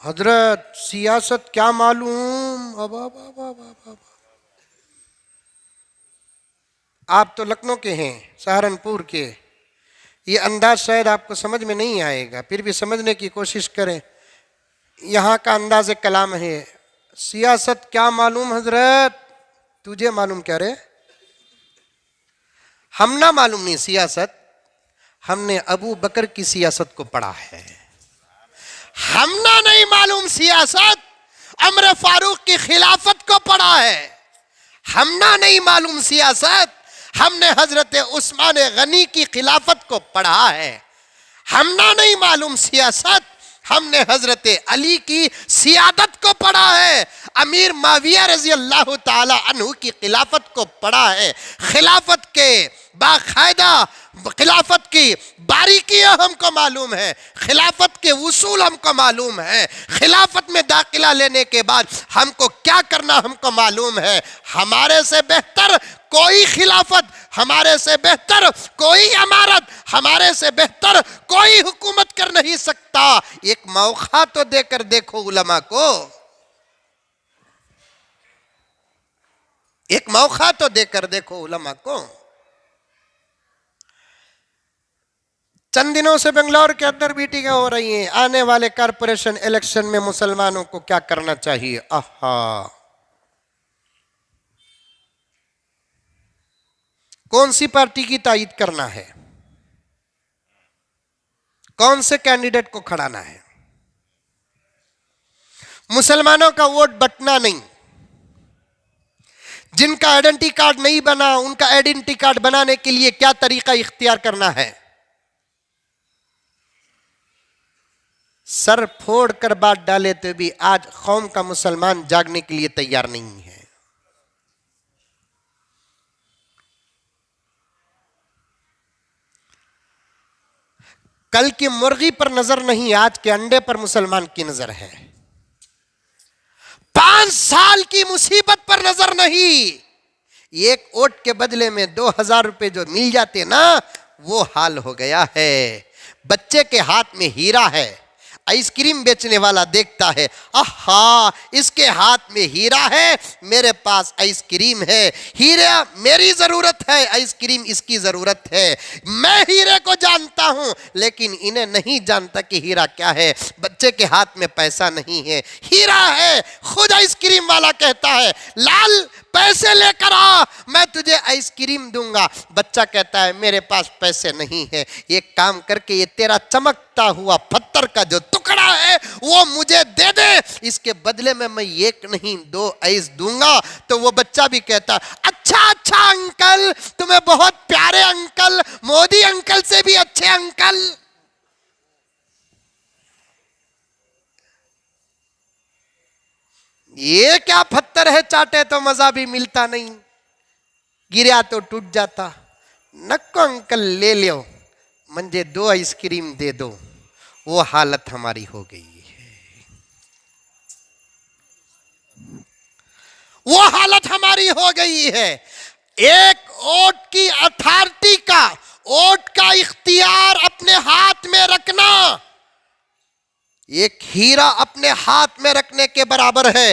हजरत सियासत क्या मालूम। आप तो लखनऊ के हैं, सहारनपुर के, ये अंदाज शायद आपको समझ में नहीं आएगा, फिर भी समझने की कोशिश करें। यहाँ का अंदाज कलाम है, सियासत क्या मालूम हजरत, तुझे मालूम क्या रे। हम ना मालूम नहीं सियासत, हमने अबू बकर की सियासत को पढ़ा है। हमना नहीं मालूम सियासत, अमर फारूक की खिलाफत को पढ़ा है। हमना नहीं मालूम सियासत, हमने हजरत उस्मान गनी की खिलाफत को पढ़ा है। हमना नहीं मालूम सियासत, हमने हजरत अली की सियादत को पढ़ा है। अमीर माविया रजी अल्लाह ताला अन्हु की खिलाफत को पढ़ा है। खिलाफत के बाकायदा, खिलाफत की बारीकियां हमको मालूम है, खिलाफत के उसूल हमको मालूम है। खिलाफत में दाखिला लेने के बाद हमको क्या करना हमको मालूम है। हमारे से बेहतर कोई खिलाफत, हमारे से बेहतर कोई इमारत, हमारे से बेहतर कोई हुकूमत कर नहीं सकता। एक मौका तो देकर देखो उलमा को, एक मौका तो देकर देखो उलमा को। चंद दिनों से बेंगलोर के अंदर मीटिंगें हो रही हैं, आने वाले कारपोरेशन इलेक्शन में मुसलमानों को क्या करना चाहिए। आहा, कौन सी पार्टी की तायीद करना है, कौन से कैंडिडेट को खड़ाना है। मुसलमानों का वोट बंटना नहीं। जिनका आइडेंटिटी कार्ड नहीं बना, उनका आइडेंटिटी कार्ड बनाने के लिए क्या तरीका इख्तियार करना है। सर फोड़ कर बात डाले तो भी आज कौम का मुसलमान जागने के लिए तैयार नहीं है। कल की मुर्गी पर नजर नहीं, आज के अंडे पर मुसलमान की नजर है। 5 साल की मुसीबत पर नजर नहीं। एक वोट के बदले में 2000 रुपए जो मिल जाते ना, वो हाल हो गया है। बच्चे के हाथ में हीरा है, आइसक्रीम बेचने वाला देखता है, आहा इसके हाथ में हीरा है, मेरे पास आइसक्रीम है। हीरा मेरी जरूरत है, आइसक्रीम इसकी जरूरत है। मैं हीरे को जानता हूं, लेकिन इन्हें नहीं जानता कि हीरा क्या है। बच्चे के हाथ में पैसा नहीं है, हीरा है। खुद आइसक्रीम वाला कहता है, लाल पैसे लेकर आ, मैं तुझे आइसक्रीम दूंगा। बच्चा कहता है, मेरे पास पैसे नहीं है, एक काम करके ये तेरा चमकता हुआ पत्थर का जो टुकड़ा है वो मुझे दे दे, इसके बदले में मैं एक नहीं 2 आइस दूंगा। तो वो बच्चा भी कहता, अच्छा अच्छा अंकल, तुम्हें बहुत प्यारे अंकल, मोदी अंकल से भी अच्छे अंकल। ये क्या पत्थर है, चाटे तो मजा भी मिलता नहीं, गिरा तो टूट जाता। नको अंकल ले लो, मुझे 2 आइसक्रीम दे दो। वो हालत हमारी हो गई है, वो हालत हमारी हो गई है। एक वोट की अथॉरिटी का, वोट का इख्तियार अपने हाथ में रखना एक हीरा अपने हाथ में रखने के बराबर है।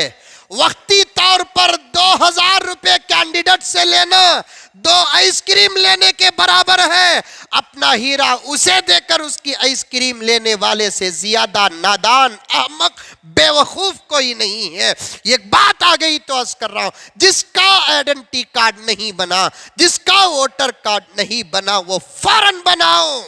वक्ती तौर पर 2000 रुपए कैंडिडेट से लेना 2 आइसक्रीम लेने के बराबर है। अपना हीरा उसे देकर उसकी आइसक्रीम लेने वाले से ज्यादा नादान, अहमक, बेवकूफ कोई नहीं है। ये बात आ गई तो अर्ज कर रहा हूं, जिसका आइडेंटिटी कार्ड नहीं बना, जिसका वोटर कार्ड नहीं बना, वो फौरन बनाओ।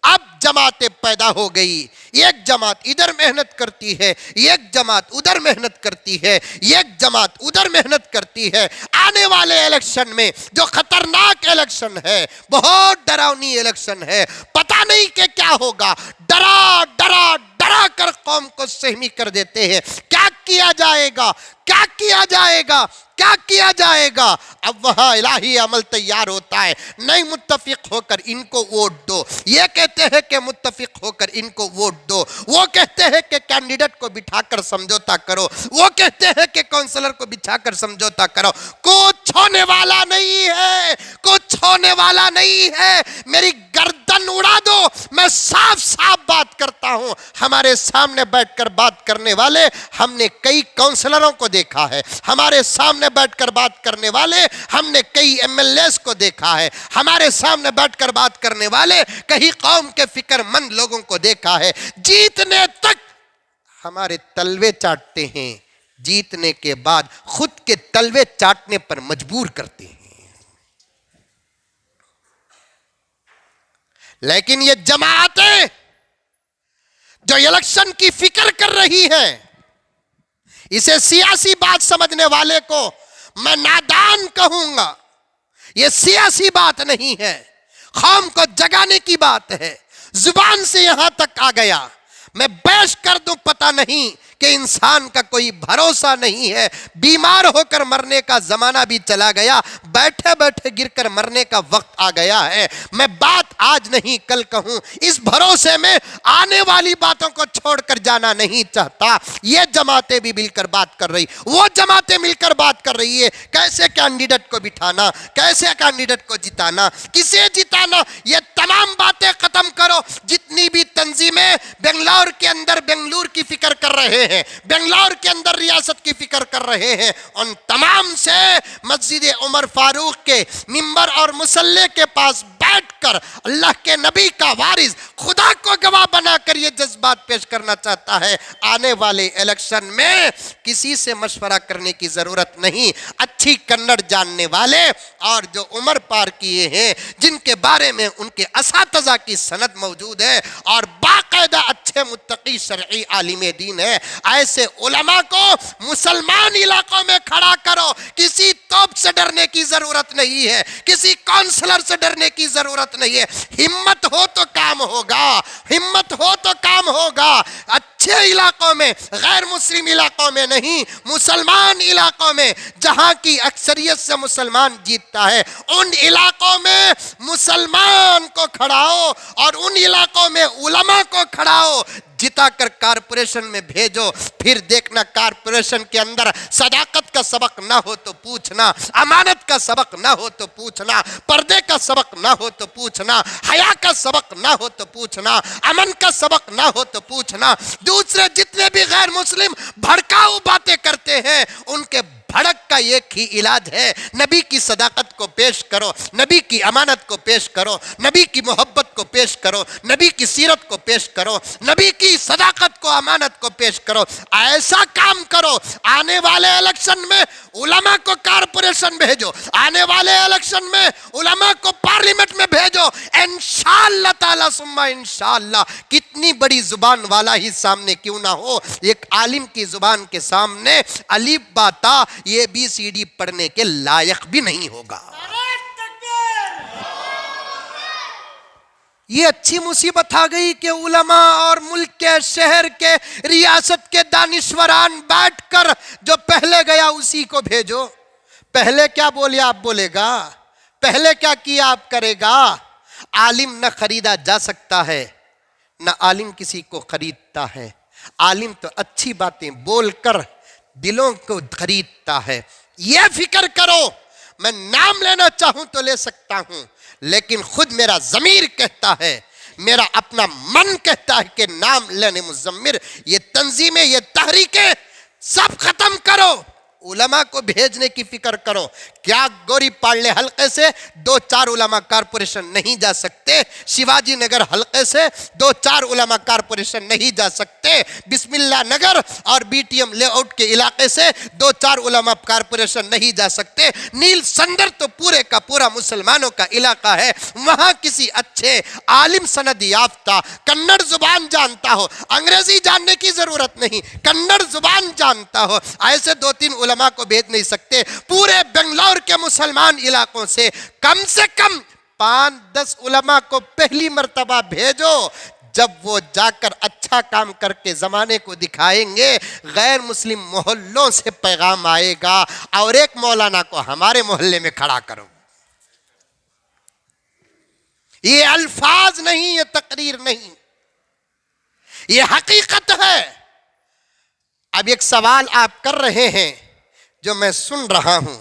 अब जमातें पैदा हो गई, एक जमात इधर मेहनत करती है, एक जमात उधर मेहनत करती है, एक जमात उधर मेहनत करती है। आने वाले इलेक्शन में, जो खतरनाक इलेक्शन है, बहुत डरावनी इलेक्शन है, पता नहीं कि क्या होगा। डरा डरा डरा कर कौम को सहमी कर देते हैं। क्या किया जाएगा, क्या किया जाएगा, क्या किया जाएगा। अब वहां इलाही अमल तैयार होता है, नहीं मुत्तफिक होकर इनको वोट दो, ये कहते हैं कि मुत्तफिक होकर इनको वोट दो, वो कहते हैं कि कैंडिडेट को बिठाकर समझौता करो, वो कहते हैं कि काउंसलर को बिठाकर समझौता करो। कुछ होने वाला नहीं है, कुछ होने वाला नहीं है। मेरी गर्दन उड़ा दो, मैं साफ साफ बात करता हूं। हमारे सामने बैठकर बात करने वाले, हमने कई काउंसलरों को देखा है, हमारे सामने बैठकर बात करने वाले, हमने कई एमएलएस को देखा है, हमारे सामने बैठकर बात करने वाले कई कौम के फिक्रमंद लोगों को देखा है। जीतने तक हमारे तलवे चाटते हैं, जीतने के बाद खुद के तलवे चाटने पर मजबूर करते हैं। लेकिन ये जमातें जो इलेक्शन की फिक्र कर रही है, इसे सियासी बात समझने वाले को मैं नादान कहूंगा। यह सियासी बात नहीं है, कौम को जगाने की बात है। जुबान से यहां तक आ गया, मैं बहस कर दूं, पता नहीं कि इंसान का कोई भरोसा नहीं है। बीमार होकर मरने का जमाना भी चला गया, बैठे बैठे गिरकर मरने का वक्त आ गया है। मैं बात आज नहीं कल कहूं, इस भरोसे में आने वाली बातों को छोड़कर जाना नहीं चाहता। ये जमातें भी मिलकर बात कर रही, वो जमातें मिलकर बात कर रही है, कैसे कैंडिडेट को बिठाना, कैसे कैंडिडेट को जिताना, किसे जिताना। ये तमाम बातें खत्म करो। जितनी भी तंजीमें बेंगलौर के अंदर बेंगलुरु की फिक्र कर रहे हैं, बेंगलोर के अंदर रियासत की फिक्र कर रहे हैं, उन तमाम से मस्जिद उमर फारूक के मिंबर और मुसल्ले के पास बैठकर अल्लाह के नबी का वारिस खुदा को गवाह बनाकर ये जज्बात पेश करना चाहता है, आने वाले इलेक्शन में किसी से मशवरा करने की जरूरत नहीं। अच्छी कन्नड़ जानने वाले और जो उम्र पार किए हैं, जिनके बारे में उनके असातिज़ा की सनद मौजूद है और बाकायदा अच्छे मुत्तकी शरई आलिम दीन है, ऐसे उलमा को मुसलमान इलाकों में खड़ा करो। किसी तोप से डरने की जरूरत नहीं है, किसी काउंसलर से डरने की जरूरत नहीं है। हिम्मत हो तो काम होगा, हिम्मत हो तो काम होगा। अच्छे इलाकों में, गैर मुस्लिम इलाकों में नहीं, मुसलमान इलाकों में जहां की अक्सरियत से मुसलमान जीतता है, उन इलाकों में मुसलमान को खड़ाओ और उन इलाकों में उलमा को खड़ाओ, जिताकर कारपोरेशन में भेजो। फिर देखना कारपोरेशन के अंदर सदाकत का सबक ना हो तो पूछना, अमानत का सबक ना हो तो पूछना, पर्दे का सबक ना हो तो पूछना, हया का सबक ना हो तो पूछना, अमन का सबक ना हो तो पूछना। दूसरे जितने भी गैर मुस्लिम भड़काऊ बातें करते हैं, उनके भड़क का एक ही इलाज है, नबी की सदाकत को पेश करो, नबी की अमानत को पेश करो, नबी की मोहब्बत को पेश करो, नबी की सीरत को पेश करो, नबी की सदाकत को, अमानत को पेश करो। ऐसा काम करो, आने वाले इलेक्शन में उलमा को कारपोरेशन भेजो, आने वाले इलेक्शन में उलमा को पार्लियामेंट में भेजो। इंशाअल्लाह ताला सुम्मा इंशाअल्लाह, कितनी बड़ी जुबान वाला ही सामने क्यों ना हो, एक आलिम की जुबान के सामने अलीफ बाता ये ABCD पढ़ने के लायक भी नहीं होगा। ये अच्छी मुसीबत आ गई कि उलमा और मुल्क के, शहर के, रियासत के दानिश्वरान बैठकर जो पहले गया उसी को भेजो। पहले क्या बोले आप बोलेगा, पहले क्या किया आप करेगा। आलिम न खरीदा जा सकता है, न आलिम किसी को खरीदता है। आलिम तो अच्छी बातें बोलकर दिलों को खरीदता है। यह फिक्र करो, मैं नाम लेना चाहूं तो ले सकता हूं, लेकिन खुद मेरा ज़मीर कहता है, मेरा अपना मन कहता है कि नाम लेने मुज़म्मिर, ये तंजीमें, ये तहरीकें सब खत्म करो, उलमा को भेजने की फिक्र करो। क्या गोरी पाड़ले हल्के से 2-4 उलमा कारपोरेशन नहीं जा सकते? शिवाजी नगर हल्के से 2-4 उलमा कारपोरेशन नहीं जा सकते? बिस्मिल्लाह नगर और BTM लेआउट के इलाके से 2-4 उलमा कारपोरेशन नहीं जा सकते? नील संदर तो पूरे का पूरा मुसलमानों का इलाका है, वहां किसी अच्छे आलिम सनद याफ्ता, कन्नड़ जुबान जानता हो, अंग्रेजी जानने की जरूरत नहीं, कन्नड़ जुबान जानता हो, ऐसे 2-3 उलमा को भेज नहीं सकते? पूरे बेंगलोर के मुसलमान इलाकों से कम 5-10 उलमा को पहली मर्तबा भेजो। जब वो जाकर अच्छा काम करके जमाने को दिखाएंगे, गैर मुस्लिम मोहल्लों से पैगाम आएगा और एक मौलाना को हमारे मोहल्ले में खड़ा करो। ये अल्फाज नहीं, ये तकरीर नहीं, ये हकीकत है। अब एक सवाल आप कर रहे हैं जो मैं सुन रहा हूं,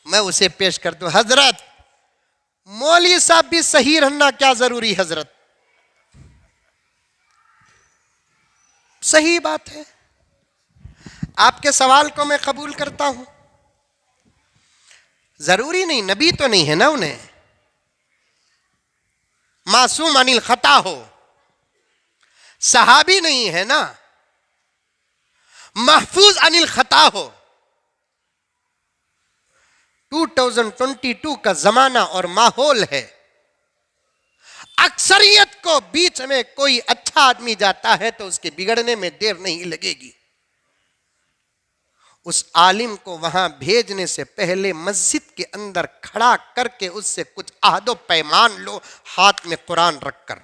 मैं उसे पेश कर दूं। हजरत, मौलवी साहब भी सही रहना क्या जरूरी? हजरत, सही बात है, आपके सवाल को मैं कबूल करता हूं। जरूरी नहीं, नबी तो नहीं है ना उन्हें, मासूम अनिल खता हो, सहाबी नहीं है ना, महफूज अनिल खता हो। 2022 का जमाना और माहौल है, अक्सरियत को बीच में कोई अच्छा आदमी जाता है तो उसके बिगड़ने में देर नहीं लगेगी। उस आलिम को वहां भेजने से पहले मस्जिद के अंदर खड़ा करके उससे कुछ अहदो पैमान लो, हाथ में कुरान रखकर।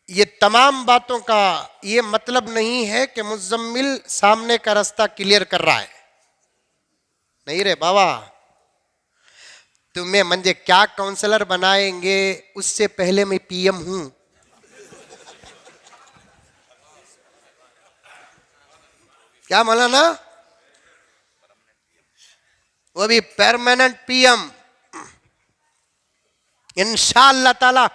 ये तमाम बातों का ये मतलब नहीं है कि मुज़म्मिल सामने का रास्ता क्लियर कर रहा है। नहीं रे बाबा, तुम्हें मंजे क्या काउंसलर बनाएंगे, उससे पहले मैं PM हूं। क्या मौलाना? वो भी परमानेंट PM इंशाअल्लाह ताला।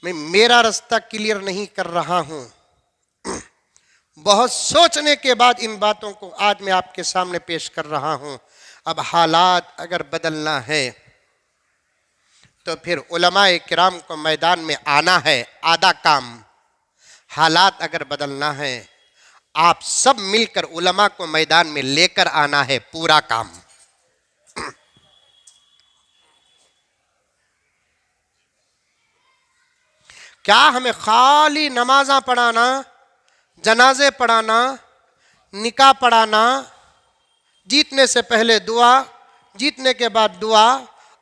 मैं मेरा रास्ता क्लियर नहीं कर रहा हूं। बहुत सोचने के बाद इन बातों को आज मैं आपके सामने पेश कर रहा हूं। अब हालात अगर बदलना है तो फिर उलमाए किराम को मैदान में आना है, आधा काम। हालात अगर बदलना है, आप सब मिलकर उलमा को मैदान में लेकर आना है, पूरा काम। क्या हमें खाली नमाजा पढ़ाना, जनाजे पढ़ाना, निकाह पढ़ाना, जीतने से पहले दुआ, जीतने के बाद दुआ,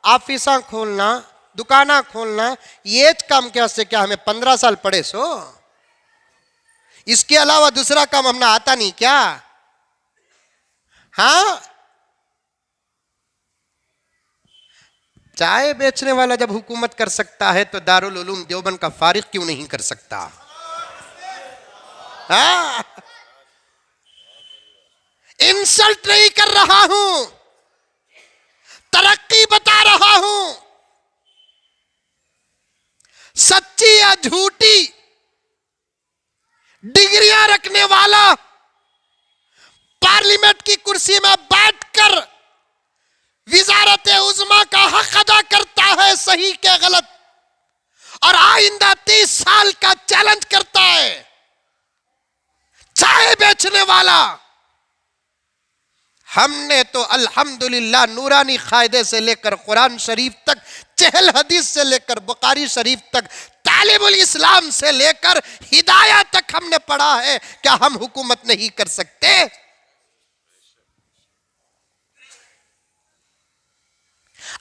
ऑफिसा खोलना, दुकाना खोलना, ये काम क्या से क्या हमें 15 साल पढ़े सो? इसके अलावा दूसरा काम हमने आता नहीं क्या? हाँ, चाय बेचने वाला जब हुकूमत कर सकता है तो दारुल उलूम देवबंद का फारिग क्यों नहीं कर सकता? हाँ, इंसल्ट नहीं कर रहा हूं, तरक्की बता रहा हूं। सच्ची या झूठी डिग्रियां रखने वाला पार्लियामेंट की कुर्सी में बैठकर विजारत उज़्मा का हक अदा करता है, सही के गलत, और आइंदा 30 साल का चैलेंज करता है। चाय बेचने वाला, हमने तो अल्हम्दुलिल्लाह नूरानी कायदे से लेकर कुरान शरीफ तक, चहल हदीस से लेकर बुखारी शरीफ तक, तालिबुल इस्लाम से लेकर हिदाया तक हमने पढ़ा है। क्या हम हुकूमत नहीं कर सकते?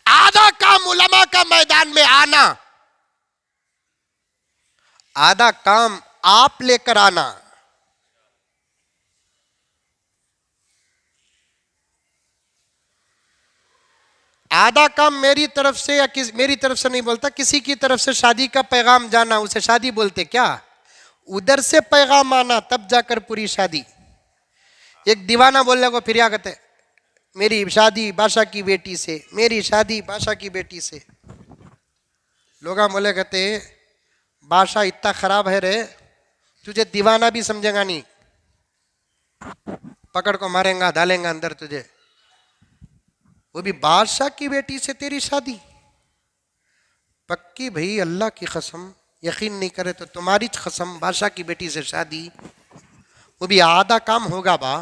आधा काम उलमा का मैदान में आना, आधा काम आप लेकर आना। आधा काम मेरी तरफ से या मेरी तरफ से नहीं बोलता, किसी की तरफ से शादी का पैगाम जाना, उसे शादी बोलते क्या? उधर से पैगाम आना, तब जाकर पूरी शादी। एक दीवाना बोलने को फिर क्या कहते, मेरी शादी बादशाह की बेटी से, मेरी शादी बादशाह की बेटी से। लोग बोले कहते बादशाह इतना खराब है रे, तुझे दीवाना भी समझेगा नहीं, पकड़ को मारेगा, डालेगा अंदर तुझे। वो भी बादशाह की बेटी से तेरी शादी? पक्की भाई, अल्लाह की कसम, यकीन नहीं करे तो तुम्हारी कसम, बादशाह की बेटी से शादी, वो भी आधा काम होगा बा।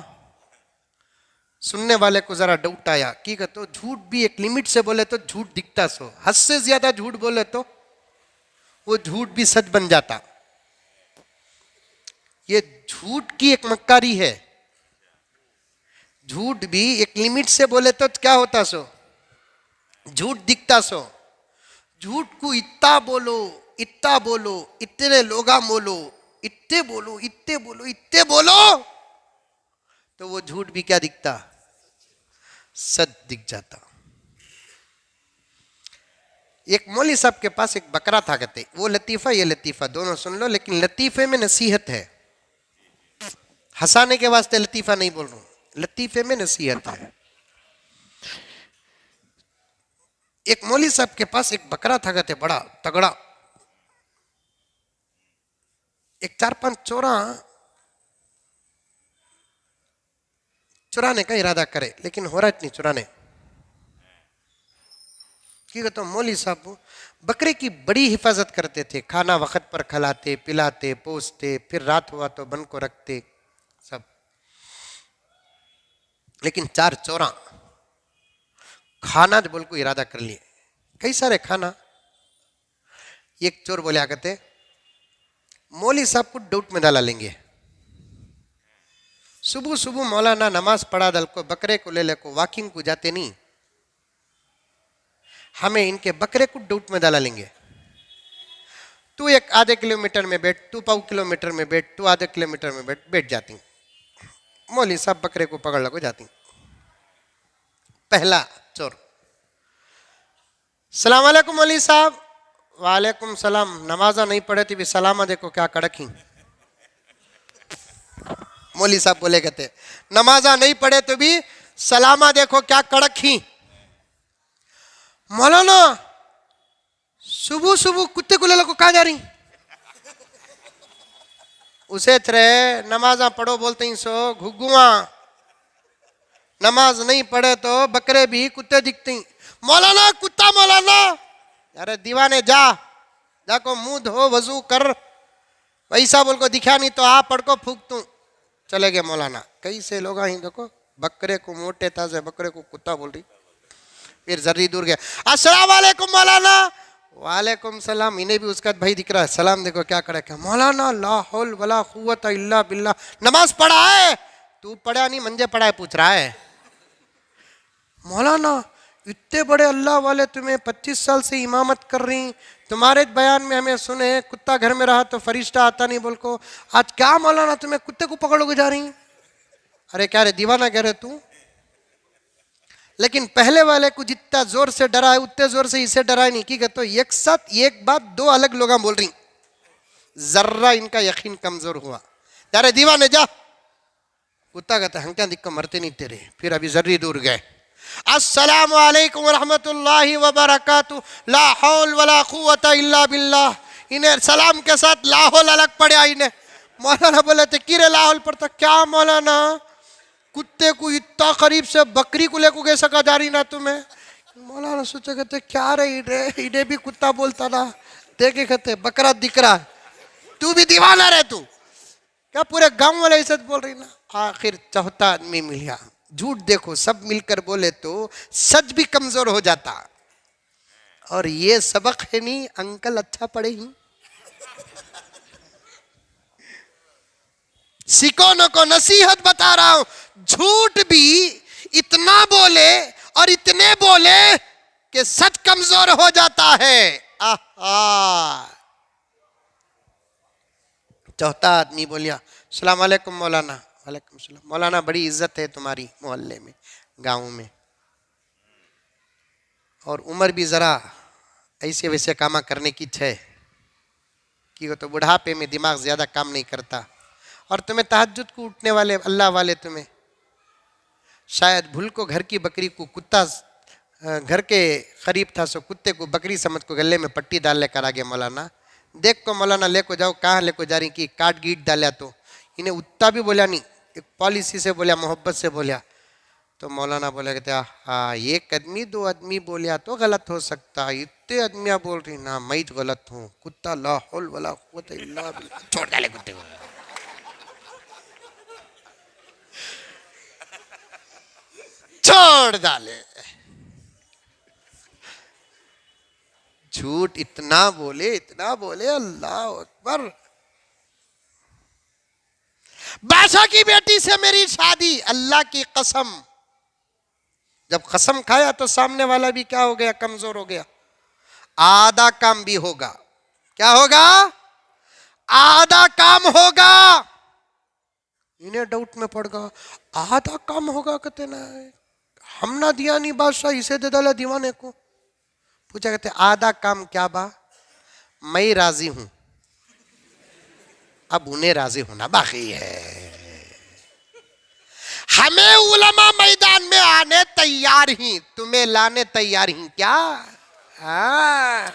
सुनने वाले को जरा डाउट आया कि तो झूठ भी एक लिमिट से बोले तो झूठ दिखता सो, हद से ज्यादा झूठ बोले तो वो झूठ भी सच बन जाता। ये झूठ की एक मक्कारी है। झूठ भी एक लिमिट से बोले तो क्या होता सो, झूठ दिखता सो। झूठ को इतना बोलो, इतना बोलो, इतने लोगा बोलो, इतने बोलो, इतने बोलो, इतने बोलो, तो वो झूठ भी क्या दिखता, सच दिख जाता। एक मौली साहब के पास एक बकरा था, कहते वो लतीफा ये लतीफा दोनों सुन लो, लेकिन लतीफे में नसीहत है। हंसाने के वास्ते लतीफा नहीं बोल रहा हूं, लतीफे में नसीहत है। एक मौली साहब के पास एक बकरा था, कहते बड़ा तगड़ा। एक 4-5 चोरा चुराने का इरादा करे, लेकिन हो रहा नहीं चुराने की। तो मौली साहब बकरे की बड़ी हिफाजत करते थे, खाना वक्त पर खिलाते, पिलाते, पोसते, फिर रात हुआ तो बन को रखते सब। लेकिन 4 चोरा खाना जो बोल को इरादा कर लिए, कई सारे खाना। एक चोर बोले कहते मौली साहब को डाउट में डाला लेंगे। सुबह सुबह मौलाना नमाज पढ़ा दल को, बकरे को ले ले को, वॉकिंग को जाते नहीं, हमें इनके बकरे को डाउट में डाला लेंगे। तू एक आधे किलोमीटर में बैठ, तू 1.25 किलोमीटर में बैठ, तू आधे किलोमीटर में बैठ जाती। मौली साहब बकरे को पकड़ लगो जाती। पहला चोर, सलाम वालेकुम मौली साहब। वालेकुम सलाम। नमाजा नहीं पढ़े थी भी सलामा देखो क्या कड़क ही। मौली साहब बोले कहते नमाजा नहीं पढ़े तो भी सलामा देखो क्या कड़क ही। मौलाना सुबह सुबह कुत्ते को ले लो, कहाँ जा रही? उसे थे नमाजा पढ़ो बोलते ही सो घुगुआ, नमाज नहीं पढ़े तो बकरे भी कुत्ते दिखते ही। मौलाना कुत्ता मौलाना, अरे दीवाने जा, जाको मुंह धो वजू कर, पैसा बोल को दिखा नहीं तो आप पढ़ को फूक तू। चले गए मौलाना। कई से लोग ही देखो बकरे को मोटे ताजे बकरे को कुत्ता बोल रही। फिर जर्री दूर गया, अस्सलाम वालेकुम मौलाना। वालेकुम सलाम। इन्हें भी उसका भाई दिख रहा है, सलाम देखो क्या करे क्या। मौलाना ला हौल वला कुव्वत इल्ला बिल्ला, नमाज पढ़ा है? तू पढ़ा नहीं मंजे पढ़ा है पूछ रहा है। मौलाना इतने बड़े अल्लाह वाले तुम्हें 25 साल से इमामत कर रही, तुम्हारे बयान में हमें सुने कुत्ता घर में रहा तो फरिश्ता आता नहीं बोल को, आज क्या मौलाना तुम्हें कुत्ते को पकड़ोगे जा रही? अरे क्या रे दीवाना कह रहे तू? लेकिन पहले वाले को जितना जोर से डरा है उतने जोर से इसे डरा नहीं की तो एक साथ एक बात दो अलग लोग बोल रही, जर्रा इनका यकीन कमजोर हुआ। यारे दीवाने जा, कुत्ता कहता हंक्या दिक्को मरते नहीं तेरे। फिर अभी जर्री दूर गए, अस्सलाम वालेकुम व रहमतुल्लाहि व बरकातहू, ला हौल वला कुव्वत इल्ला बिल्लाह। इन्हें सलाम के साथ लाहौल अलग पड़ा। इन्हें मौलाना बोले थे किरे लाहौल पड़ता? क्या मौलाना कुत्ते को इतना करीब से बकरी को लेको कैसा का जा रही ना तुम्हें? मौलाना सोचे कहते क्या रे इन्हें भी कुत्ता बोलता ना, देखे कहते बकरा दिख रहा, तू भी दीवाना रहे तू क्या? पूरे गांव वाले ऐसे बोल रही ना। आखिर चौथा आदमी मिल गया। झूठ देखो सब मिलकर बोले तो सच भी कमजोर हो जाता। और ये सबक है नहीं अंकल अच्छा पढ़े ही, सिकोनों को नसीहत बता रहा हूं, झूठ भी इतना बोले और इतने बोले कि सच कमजोर हो जाता है। आहा। चौथा आदमी बोलिया सलाम वालेकुम मौलाना। वालेकुम सलाम। मौलाना बड़ी इज्जत है तुम्हारी मोहल्ले में गांव में, और उम्र भी जरा ऐसे वैसे कामा करने की है कि वो तो बुढ़ापे में दिमाग ज्यादा काम नहीं करता, और तुम्हें तहज्जुद को उठने वाले अल्लाह वाले तुम्हें शायद भूल को घर की बकरी को कुत्ता घर के करीब था सो कुत्ते को बकरी समझ को गले में पट्टी डाल लेकर आ गया। मौलाना देख को मौलाना ले को जाओ, कहाँ ले को जा रही कि काट गीट डाला। तो इन्हें उतना भी बोला नहीं, एक पॉलिसी से बोलिया, मोहब्बत से बोलिया। तो मौलाना बोला कहते हाँ एक आदमी दो आदमी बोलिया तो गलत हो सकता, इतने आदमियाँ बोल रही ना मैं तो गलत हूँ। कुत्ता ला हौल वला कुव्वत इल्ला बिल्लाह, छोड़ डाले कुत्ते को। छोड़ डाले। झूठ इतना बोले अल्लाह अकबर। बादशाह की बेटी से मेरी शादी, अल्लाह की कसम। जब कसम खाया तो सामने वाला भी क्या हो गया? कमजोर हो गया। आधा काम भी होगा। क्या होगा? आधा काम होगा। इन्हें डाउट में पड़ गया, आधा काम होगा कहते ना हम ना दिया नहीं बादशाह, इसे दे डाला दीवाने को। पूछा कहते आधा काम क्या बा? मैं राजी हूं, अब उन्हें राजी होना बाकी है। हमें उलमा मैदान में आने तैयार ही, तुम्हें लाने तैयार ही क्या? हाँ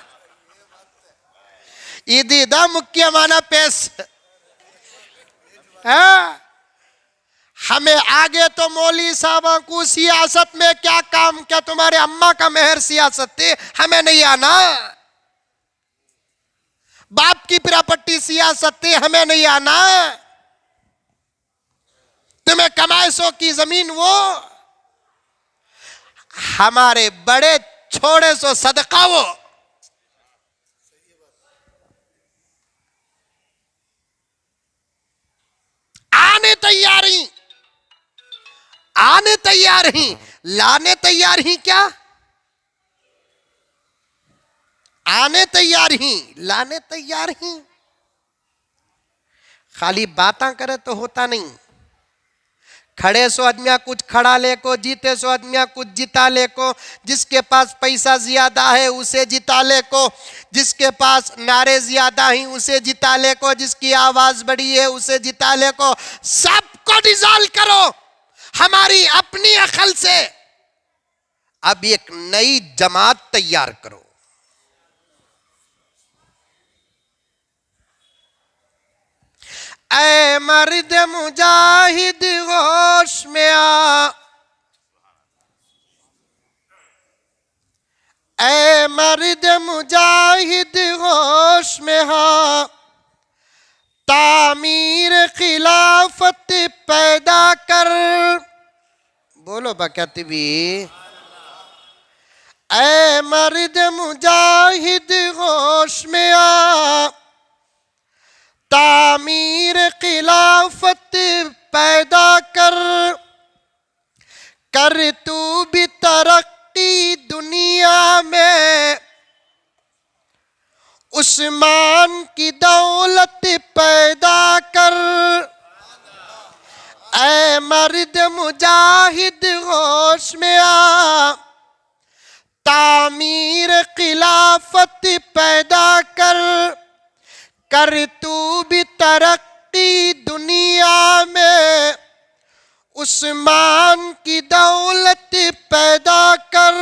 इदा मुख्य माना पेश। हाँ हमें आगे तो मौली साहबा को सियासत में क्या काम, क्या तुम्हारे अम्मा का मेहर सियासत थी, हमें नहीं आना। बाप की प्रॉपर्टी सियासत थी, हमें नहीं आना। तुम्हें कमाए सो की जमीन वो, हमारे बड़े छोड़े सो सदका वो। आने तैयार ही, आने तैयार ही, लाने तैयार ही क्या? आने तैयार ही, लाने तैयार ही। खाली बातें करे तो होता नहीं। खड़े सो आदमिया कुछ खड़ा ले को, जीते सो आदमिया कुछ जिता ले को। जिसके पास पैसा ज्यादा है उसे जिता ले को, जिसके पास नारे ज्यादा ही उसे जिता ले को, जिसकी आवाज बड़ी है उसे जिता ले को। सबको डिसॉल्व करो हमारी अपनी अकल से। अब एक नई जमात तैयार करो। ऐ मर्द मुजाहिद होश में आ, ऐ मर्द मुजाहिद होश में आ, तामीर खिलाफत पैदा कर। बोलो बकतबी। ऐ मर्द मुजाहिद होश में आ, तामीर खिलाफत पैदा कर। कर तू भी तरक्की दुनिया में, उस्मान की दौलत पैदा कर। ऐ मर्द मुजाहिद होश में आ, तामीर खिलाफत पैदा कर। कर तू भी तरक्की दुनिया में, उस्मान की दौलत पैदा कर।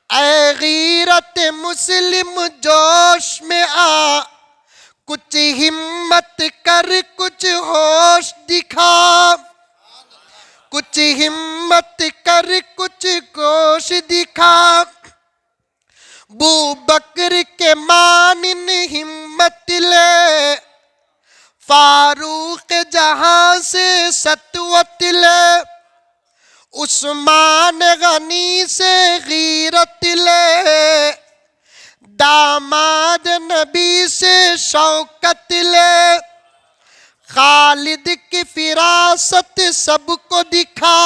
ऐ गीरत मुस्लिम जोश में आ, कुछ हिम्मत कर कुछ होश दिखा। कुछ हिम्मत कर कुछ होश दिखा। बू बकर के मानिन हिम्मत ले, फारूक जहां से सतवत ले। उस्मान गनी से गीरत ले, दामाद नबी से शौकत ले। खालिद की फिरासत सबको दिखा,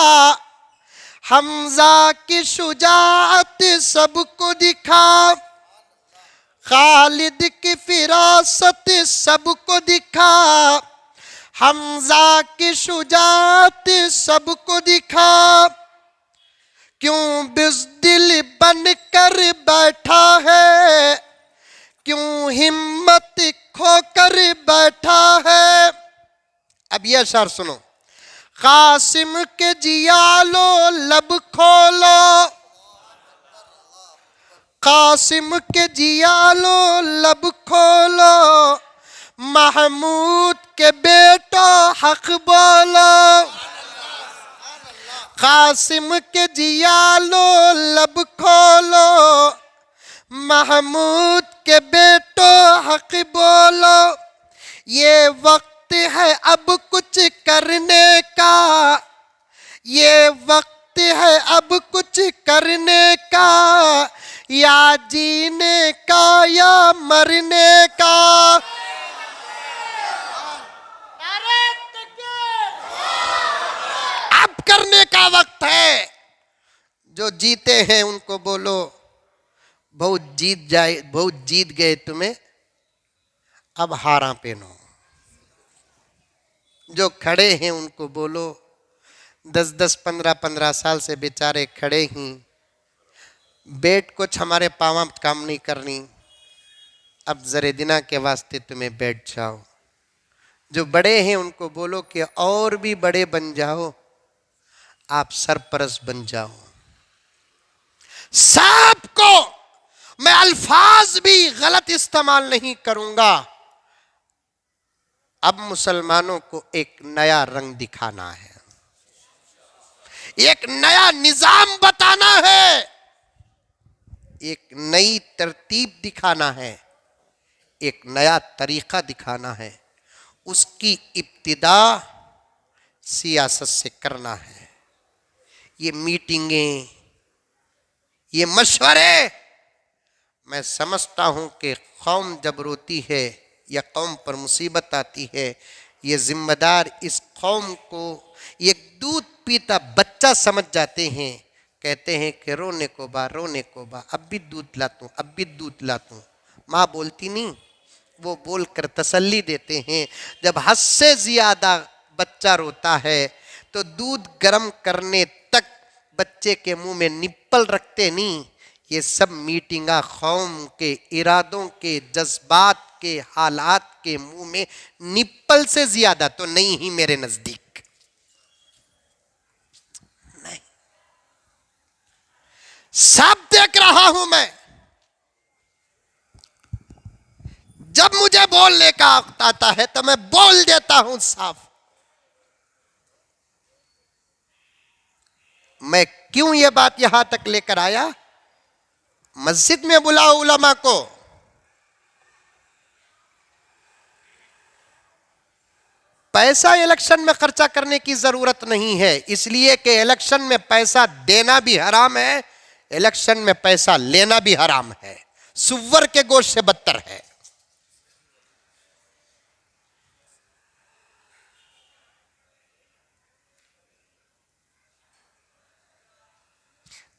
हमजा की शुजाअत सबको दिखा। खालिद की फिरासत सबको दिखा, हमजा की शुजाअत सबको दिखा। क्यों बिज़दिल बन कर बैठा है, क्यों हिम्मत खोकर बैठा है। अब यह शेर सुनो। कासिम के जियालो लब खोलो, कासिम के जियालो लब खोलो। महमूद के बेटो हक बोलो, कासिम के जियालो लब खोलो। महमूद के बेटो हक बोलो। ये वक्त है अब कुछ करने का, ये वक्त है अब कुछ करने का। या जीने का या मरने का। अब करने का वक्त है। जो जीते हैं उनको बोलो बहुत जीत गए तुम्हें, अब हारा पहनो। जो खड़े हैं उनको बोलो 10-10, 15-15 साल से बेचारे खड़े ही, बैठ कुछ हमारे पाँव काम नहीं करनी, अब जरे दिना के वास्ते तुम्हें बैठ जाओ। जो बड़े हैं उनको बोलो कि और भी बड़े बन जाओ, आप सरपरस्त बन जाओ। सबको मैं अल्फाज भी गलत इस्तेमाल नहीं करूंगा। अब मुसलमानों को एक नया रंग दिखाना है, एक नया निजाम बताना है, एक नई तरतीब दिखाना है, एक नया तरीका दिखाना है। उसकी इब्तिदा सियासत से करना है। ये मीटिंगें, ये मशवरे, मैं समझता हूं कि कौम जब रोती है या कौम पर मुसीबत आती है, ये जिम्मेदार इस कौम को एक दूध पीता बच्चा समझ जाते हैं। कहते हैं कि रोने को बा, रोने को बा, अब भी दूध लाता हूँ, अब भी दूध लाता हूँ। माँ बोलती नहीं, वो बोलकर तसल्ली देते हैं। जब हद से ज़्यादा बच्चा रोता है तो दूध गर्म करने तक बच्चे के मुंह में निप्पल रखते नहीं। ये सब मीटिंगा कौम के इरादों के, जज्बात के, हालात के मुंह में निप्पल से ज्यादा तो नहीं ही मेरे नजदीक। नहीं, सब देख रहा हूं मैं। जब जब मुझे बोलने का वक्त आता है तो मैं बोल देता हूं साफ। मैं क्यों ये बात यहां तक लेकर आया? मस्जिद में बुलाओ उलमा को, पैसा इलेक्शन में खर्चा करने की जरूरत नहीं है, इसलिए कि इलेक्शन में पैसा देना भी हराम है, इलेक्शन में पैसा लेना भी हराम है, सुअर के गोश्त से बदतर है।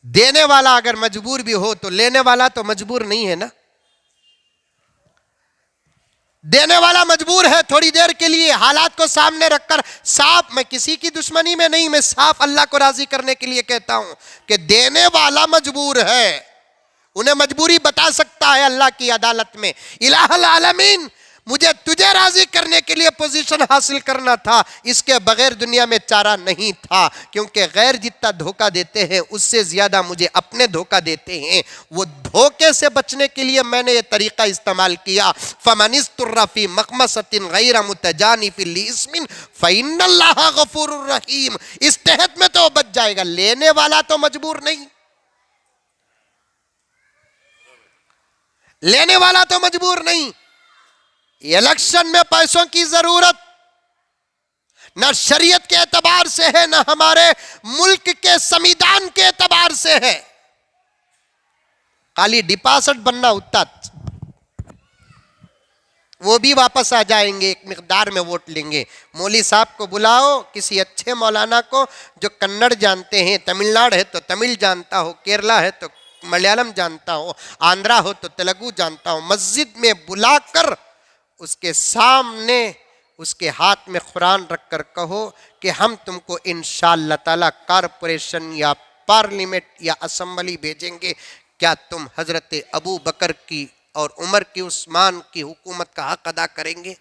देने वाला अगर मजबूर भी हो तो लेने वाला तो मजबूर नहीं है ना। देने वाला मजबूर है थोड़ी देर के लिए, हालात को सामने रखकर साफ, मैं किसी की दुश्मनी में नहीं, मैं साफ अल्लाह को राजी करने के लिए कहता हूं कि देने वाला मजबूर है, उन्हें मजबूरी बता सकता है अल्लाह की अदालत में, इलाहुल आलमीन मुझे तुझे राजी करने के लिए पोजीशन हासिल करना था, इसके बगैर दुनिया में चारा नहीं था, क्योंकि गैर जितना धोखा देते हैं उससे ज्यादा मुझे अपने धोखा देते हैं। वो धोखे से बचने के लिए मैंने ये तरीका इस्तेमाल किया, फमनिस्तुर्रा फी मखमसतिन गैर मुतजानिफिन लिइस्मिन फइन्नल्लाह गफूरुर रहीम। इस तहत में तो बच जाएगा, लेने वाला तो मजबूर नहीं, लेने वाला तो मजबूर नहीं। इलेक्शन में पैसों की जरूरत न शरीयत के एतबार से है, न हमारे मुल्क के संविधान के एतबार से है। खाली डिपॉजिट बनना उतना, वो भी वापस आ जाएंगे, एक मिकदार में वोट लेंगे। मौली साहब को बुलाओ, किसी अच्छे मौलाना को जो कन्नड़ जानते हैं, तमिलनाडु है तो तमिल जानता हो, केरला है तो मलयालम जानता हो, आंध्रा हो तो तेलुगु जानता हो, मस्जिद में बुलाकर उसके सामने उसके हाथ में कुरान रखकर कहो कि हम तुमको इंशाअल्लाह ताला कारपोरेशन या पार्लियामेंट या असेंबली भेजेंगे, क्या तुम हजरत अबू बकर की और उमर की, उस्मान की हुकूमत का हक अदा करेंगे?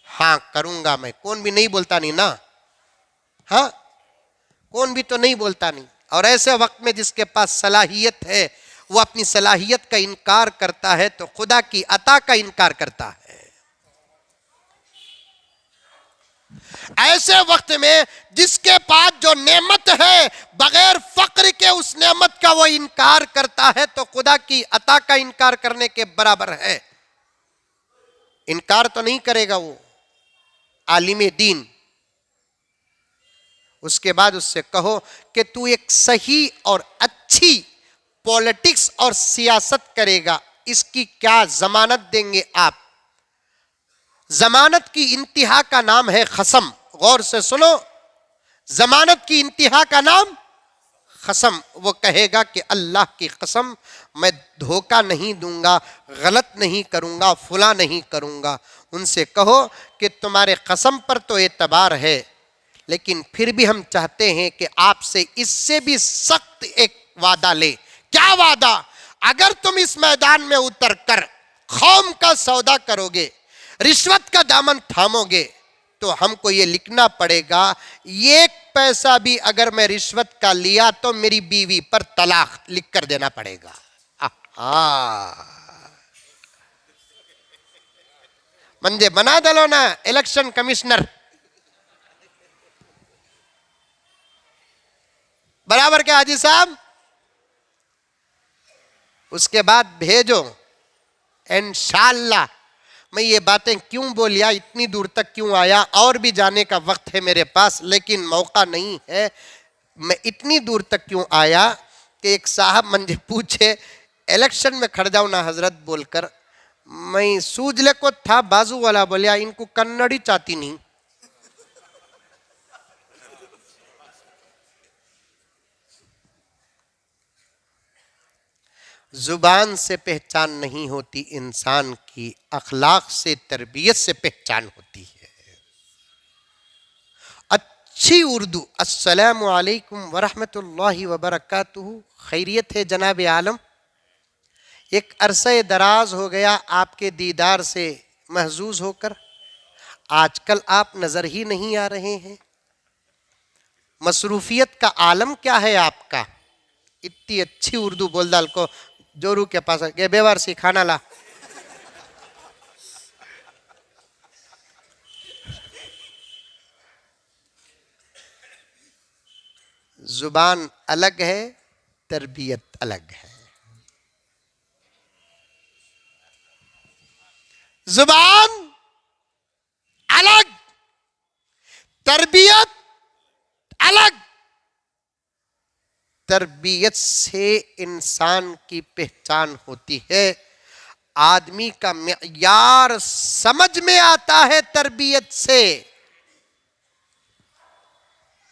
हाँ करूंगा मैं। कौन भी नहीं बोलता नहीं ना, हाँ कौन भी तो नहीं बोलता नहीं। और ऐसे वक्त में जिसके पास सलाहियत है वो अपनी सलाहियत का इनकार करता है तो खुदा की अता का इनकार करता है। ऐसे वक्त में जिसके पास जो नेमत है बगैर फक्र के उस नेमत का वो इनकार करता है तो खुदा की अता का इनकार करने के बराबर है। इनकार तो नहीं करेगा वो आलिम दीन। उसके बाद उससे कहो कि तू एक सही और अच्छी पॉलिटिक्स और सियासत करेगा, इसकी क्या जमानत देंगे आप? जमानत की इंतहा का नाम है खसम। गौर से सुनो, जमानत की इंतहा का नाम खसम। वो कहेगा कि अल्लाह की कसम मैं धोखा नहीं दूंगा, गलत नहीं करूंगा, फुला नहीं करूंगा। उनसे कहो कि तुम्हारे कसम पर तो एतबार है, लेकिन फिर भी हम चाहते हैं कि आपसे इससे भी सख्त एक वादा ले। क्या वादा? अगर तुम इस मैदान में उतर कर कौम का सौदा करोगे, रिश्वत का दामन थामोगे, तो हमको ये लिखना पड़ेगा, एक पैसा भी अगर मैं रिश्वत का लिया तो मेरी बीवी पर तलाक लिख कर देना पड़ेगा। मंजे बना दलो ना इलेक्शन कमिश्नर, बराबर क्या हाजी साहब? उसके बाद भेजो इंशाअल्लाह। मैं ये बातें क्यों बोलिया, इतनी दूर तक क्यों आया, और भी जाने का वक्त है मेरे पास लेकिन मौका नहीं है। मैं इतनी दूर तक क्यों आया कि एक साहब मुझे पूछे इलेक्शन में खड़ जाओ ना हजरत बोलकर। मैं सूझले को था, बाजू वाला बोलिया इनको कन्नड़ी चाहती नहीं। जुबान से पहचान नहीं होती इंसान की, अखलाक से, तरबियत से पहचान होती है। अच्छी उर्दू, अस्सलामु अलैकुम वरहमतुल्लाहि वबरकातुहू। खैरियत है जनाब आलम? एक अरसे दराज हो गया आपके दीदार से महजूज होकर, आजकल आप नजर ही नहीं आ रहे हैं। मसरूफियत का आलम क्या है आपका? इतनी अच्छी उर्दू बोल डाल को जोरू के पास के बेवार सी खाना ला। जुबान अलग है, तरबियत अलग है। जुबान अलग, तरबियत अलग। तरबियत से इंसान की पहचान होती है, आदमी का मेयार समझ में आता है तरबियत से।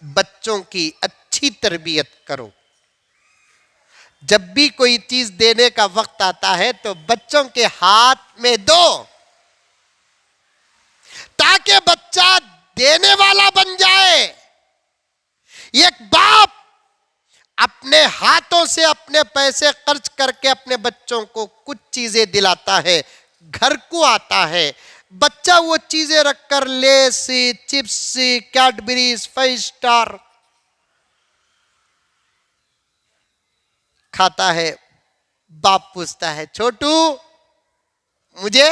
बच्चों की अच्छी तरबियत करो। जब भी कोई चीज देने का वक्त आता है तो बच्चों के हाथ में दो, ताकि बच्चा देने वाला बन जाए। एक बाप अपने हाथों से अपने पैसे खर्च करके अपने बच्चों को कुछ चीजें दिलाता है, घर को आता है, बच्चा वो चीजें रखकर लेस, चिप्स, कैडबरीज, 5 स्टार खाता है। बाप पूछता है, छोटू मुझे?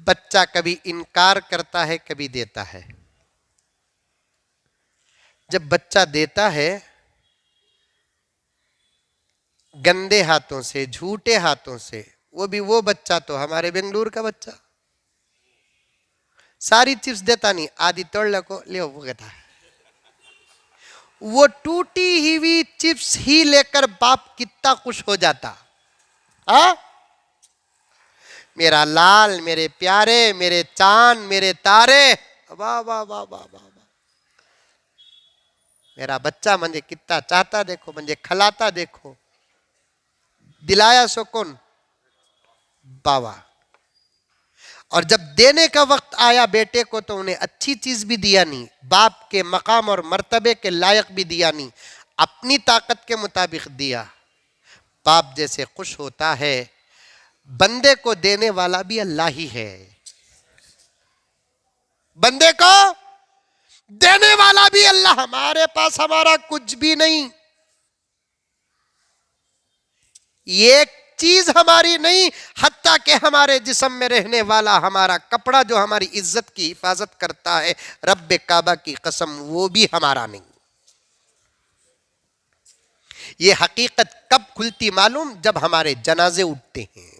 बच्चा कभी इनकार करता है, कभी देता है। जब बच्चा देता है गंदे हाथों से, झूठे हाथों से, वो भी वो बच्चा तो हमारे बेंगलुरु का बच्चा, सारी चिप्स देता नहीं, आधी तोड़ लो ले वो कहता है। वो टूटी हुई चिप्स ही लेकर बाप कितना खुश हो जाता। मेरा लाल, मेरे प्यारे, मेरे चांद, मेरे तारे, वाह वाह वाह वाह वाह, मेरा बच्चा मुझे कितना चाहता देखो, मुझे खिलाता देखो, दिलाया सुकून बाबा। और जब देने का वक्त आया बेटे को तो उन्हें अच्छी चीज भी दिया नहीं, बाप के मकाम और मर्तबे के लायक भी दिया नहीं, अपनी ताकत के मुताबिक दिया। बाप जैसे खुश होता है, बंदे को देने वाला भी अल्लाह ही है। बंदे को देने वाला भी अल्लाह। हमारे पास हमारा कुछ भी नहीं, एक चीज हमारी नहीं, हत्ता के हमारे जिस्म में रहने वाला हमारा कपड़ा जो हमारी इज्जत की हिफाजत करता है, रब्बे काबा की कसम, वो भी हमारा नहीं। ये हकीकत कब खुलती मालूम? जब हमारे जनाजे उठते हैं।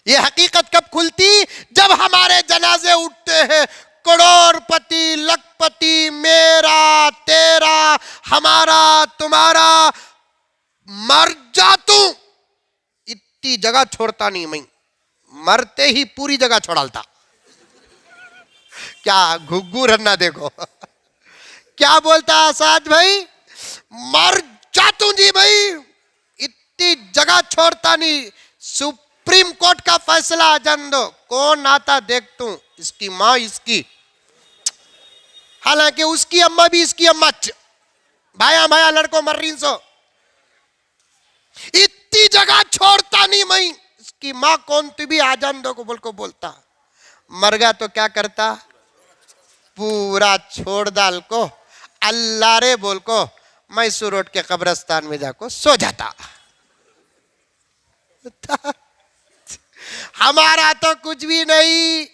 ये हकीकत कब खुलती? जब हमारे जनाजे उठते हैं। करोड़पति, लखपति, मेरा, तेरा, हमारा, तुम्हारा, मर जा तू, इतनी जगह छोड़ता नहीं मैं, मरते ही पूरी जगह छोड़ालता। क्या घुग्गू रन्ना देखो क्या बोलता आसाद भाई, मर जा तू जी भाई, इतनी जगह छोड़ता नहीं। सुप्रीम कोर्ट का फैसला जन दो, कौन आता देख तू, इसकी मां इसकी, हालांकि उसकी अम्मा भी इसकी अम्मा, भाया भाया लड़को मर रही सो, इतनी जगह छोड़ता नहीं मैं, इसकी मां कौन तू भी आजान दो को बोल को बोलता। मर गया तो क्या करता? पूरा छोड़ डाल को, अल्लाह रे बोल को, मैसूर रोड के कब्रिस्तान में जाको सो जाता। हमारा तो कुछ भी नहीं।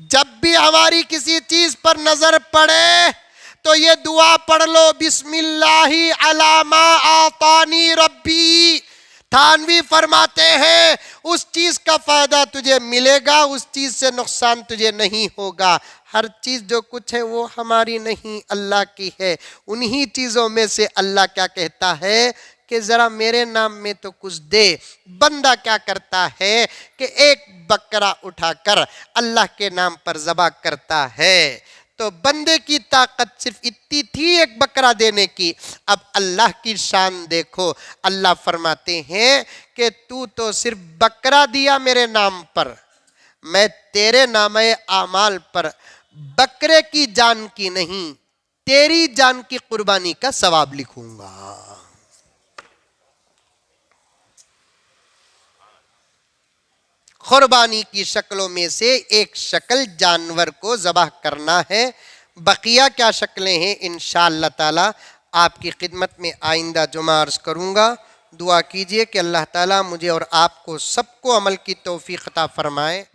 जब भी हमारी किसी चीज पर नजर पड़े तो ये दुआ पढ़ लो, बिस्मिल्लाहि अलामा आतानी रब्बी। थानवी फरमाते हैं उस चीज का फायदा तुझे मिलेगा, उस चीज से नुकसान तुझे नहीं होगा। हर चीज जो कुछ है वो हमारी नहीं, अल्लाह की है। उन्हीं चीजों में से अल्लाह क्या कहता है कि जरा मेरे नाम में तो कुछ दे। बंदा क्या करता है कि एक बकरा उठाकर अल्लाह के नाम पर ज़बह करता है। तो बंदे की ताकत सिर्फ इतनी थी एक बकरा देने की। अब अल्लाह की शान देखो, अल्लाह फरमाते हैं कि तू तो सिर्फ बकरा दिया मेरे नाम पर, मैं तेरे नामे आमाल पर बकरे की जान की नहीं, तेरी जान की कुर्बानी का सवाब लिखूंगा। कुर्बानी की शक्लों में से एक शक्ल जानवर को ज़बह करना है। बकिया क्या शक्लें हैं इंशाअल्लाह ताला आपकी खिदमत में आइंदा जुमा अर्ज़ करूँगा। दुआ कीजिए कि अल्लाह ताला मुझे और आपको सबको अमल की तौफीक अता फरमाए।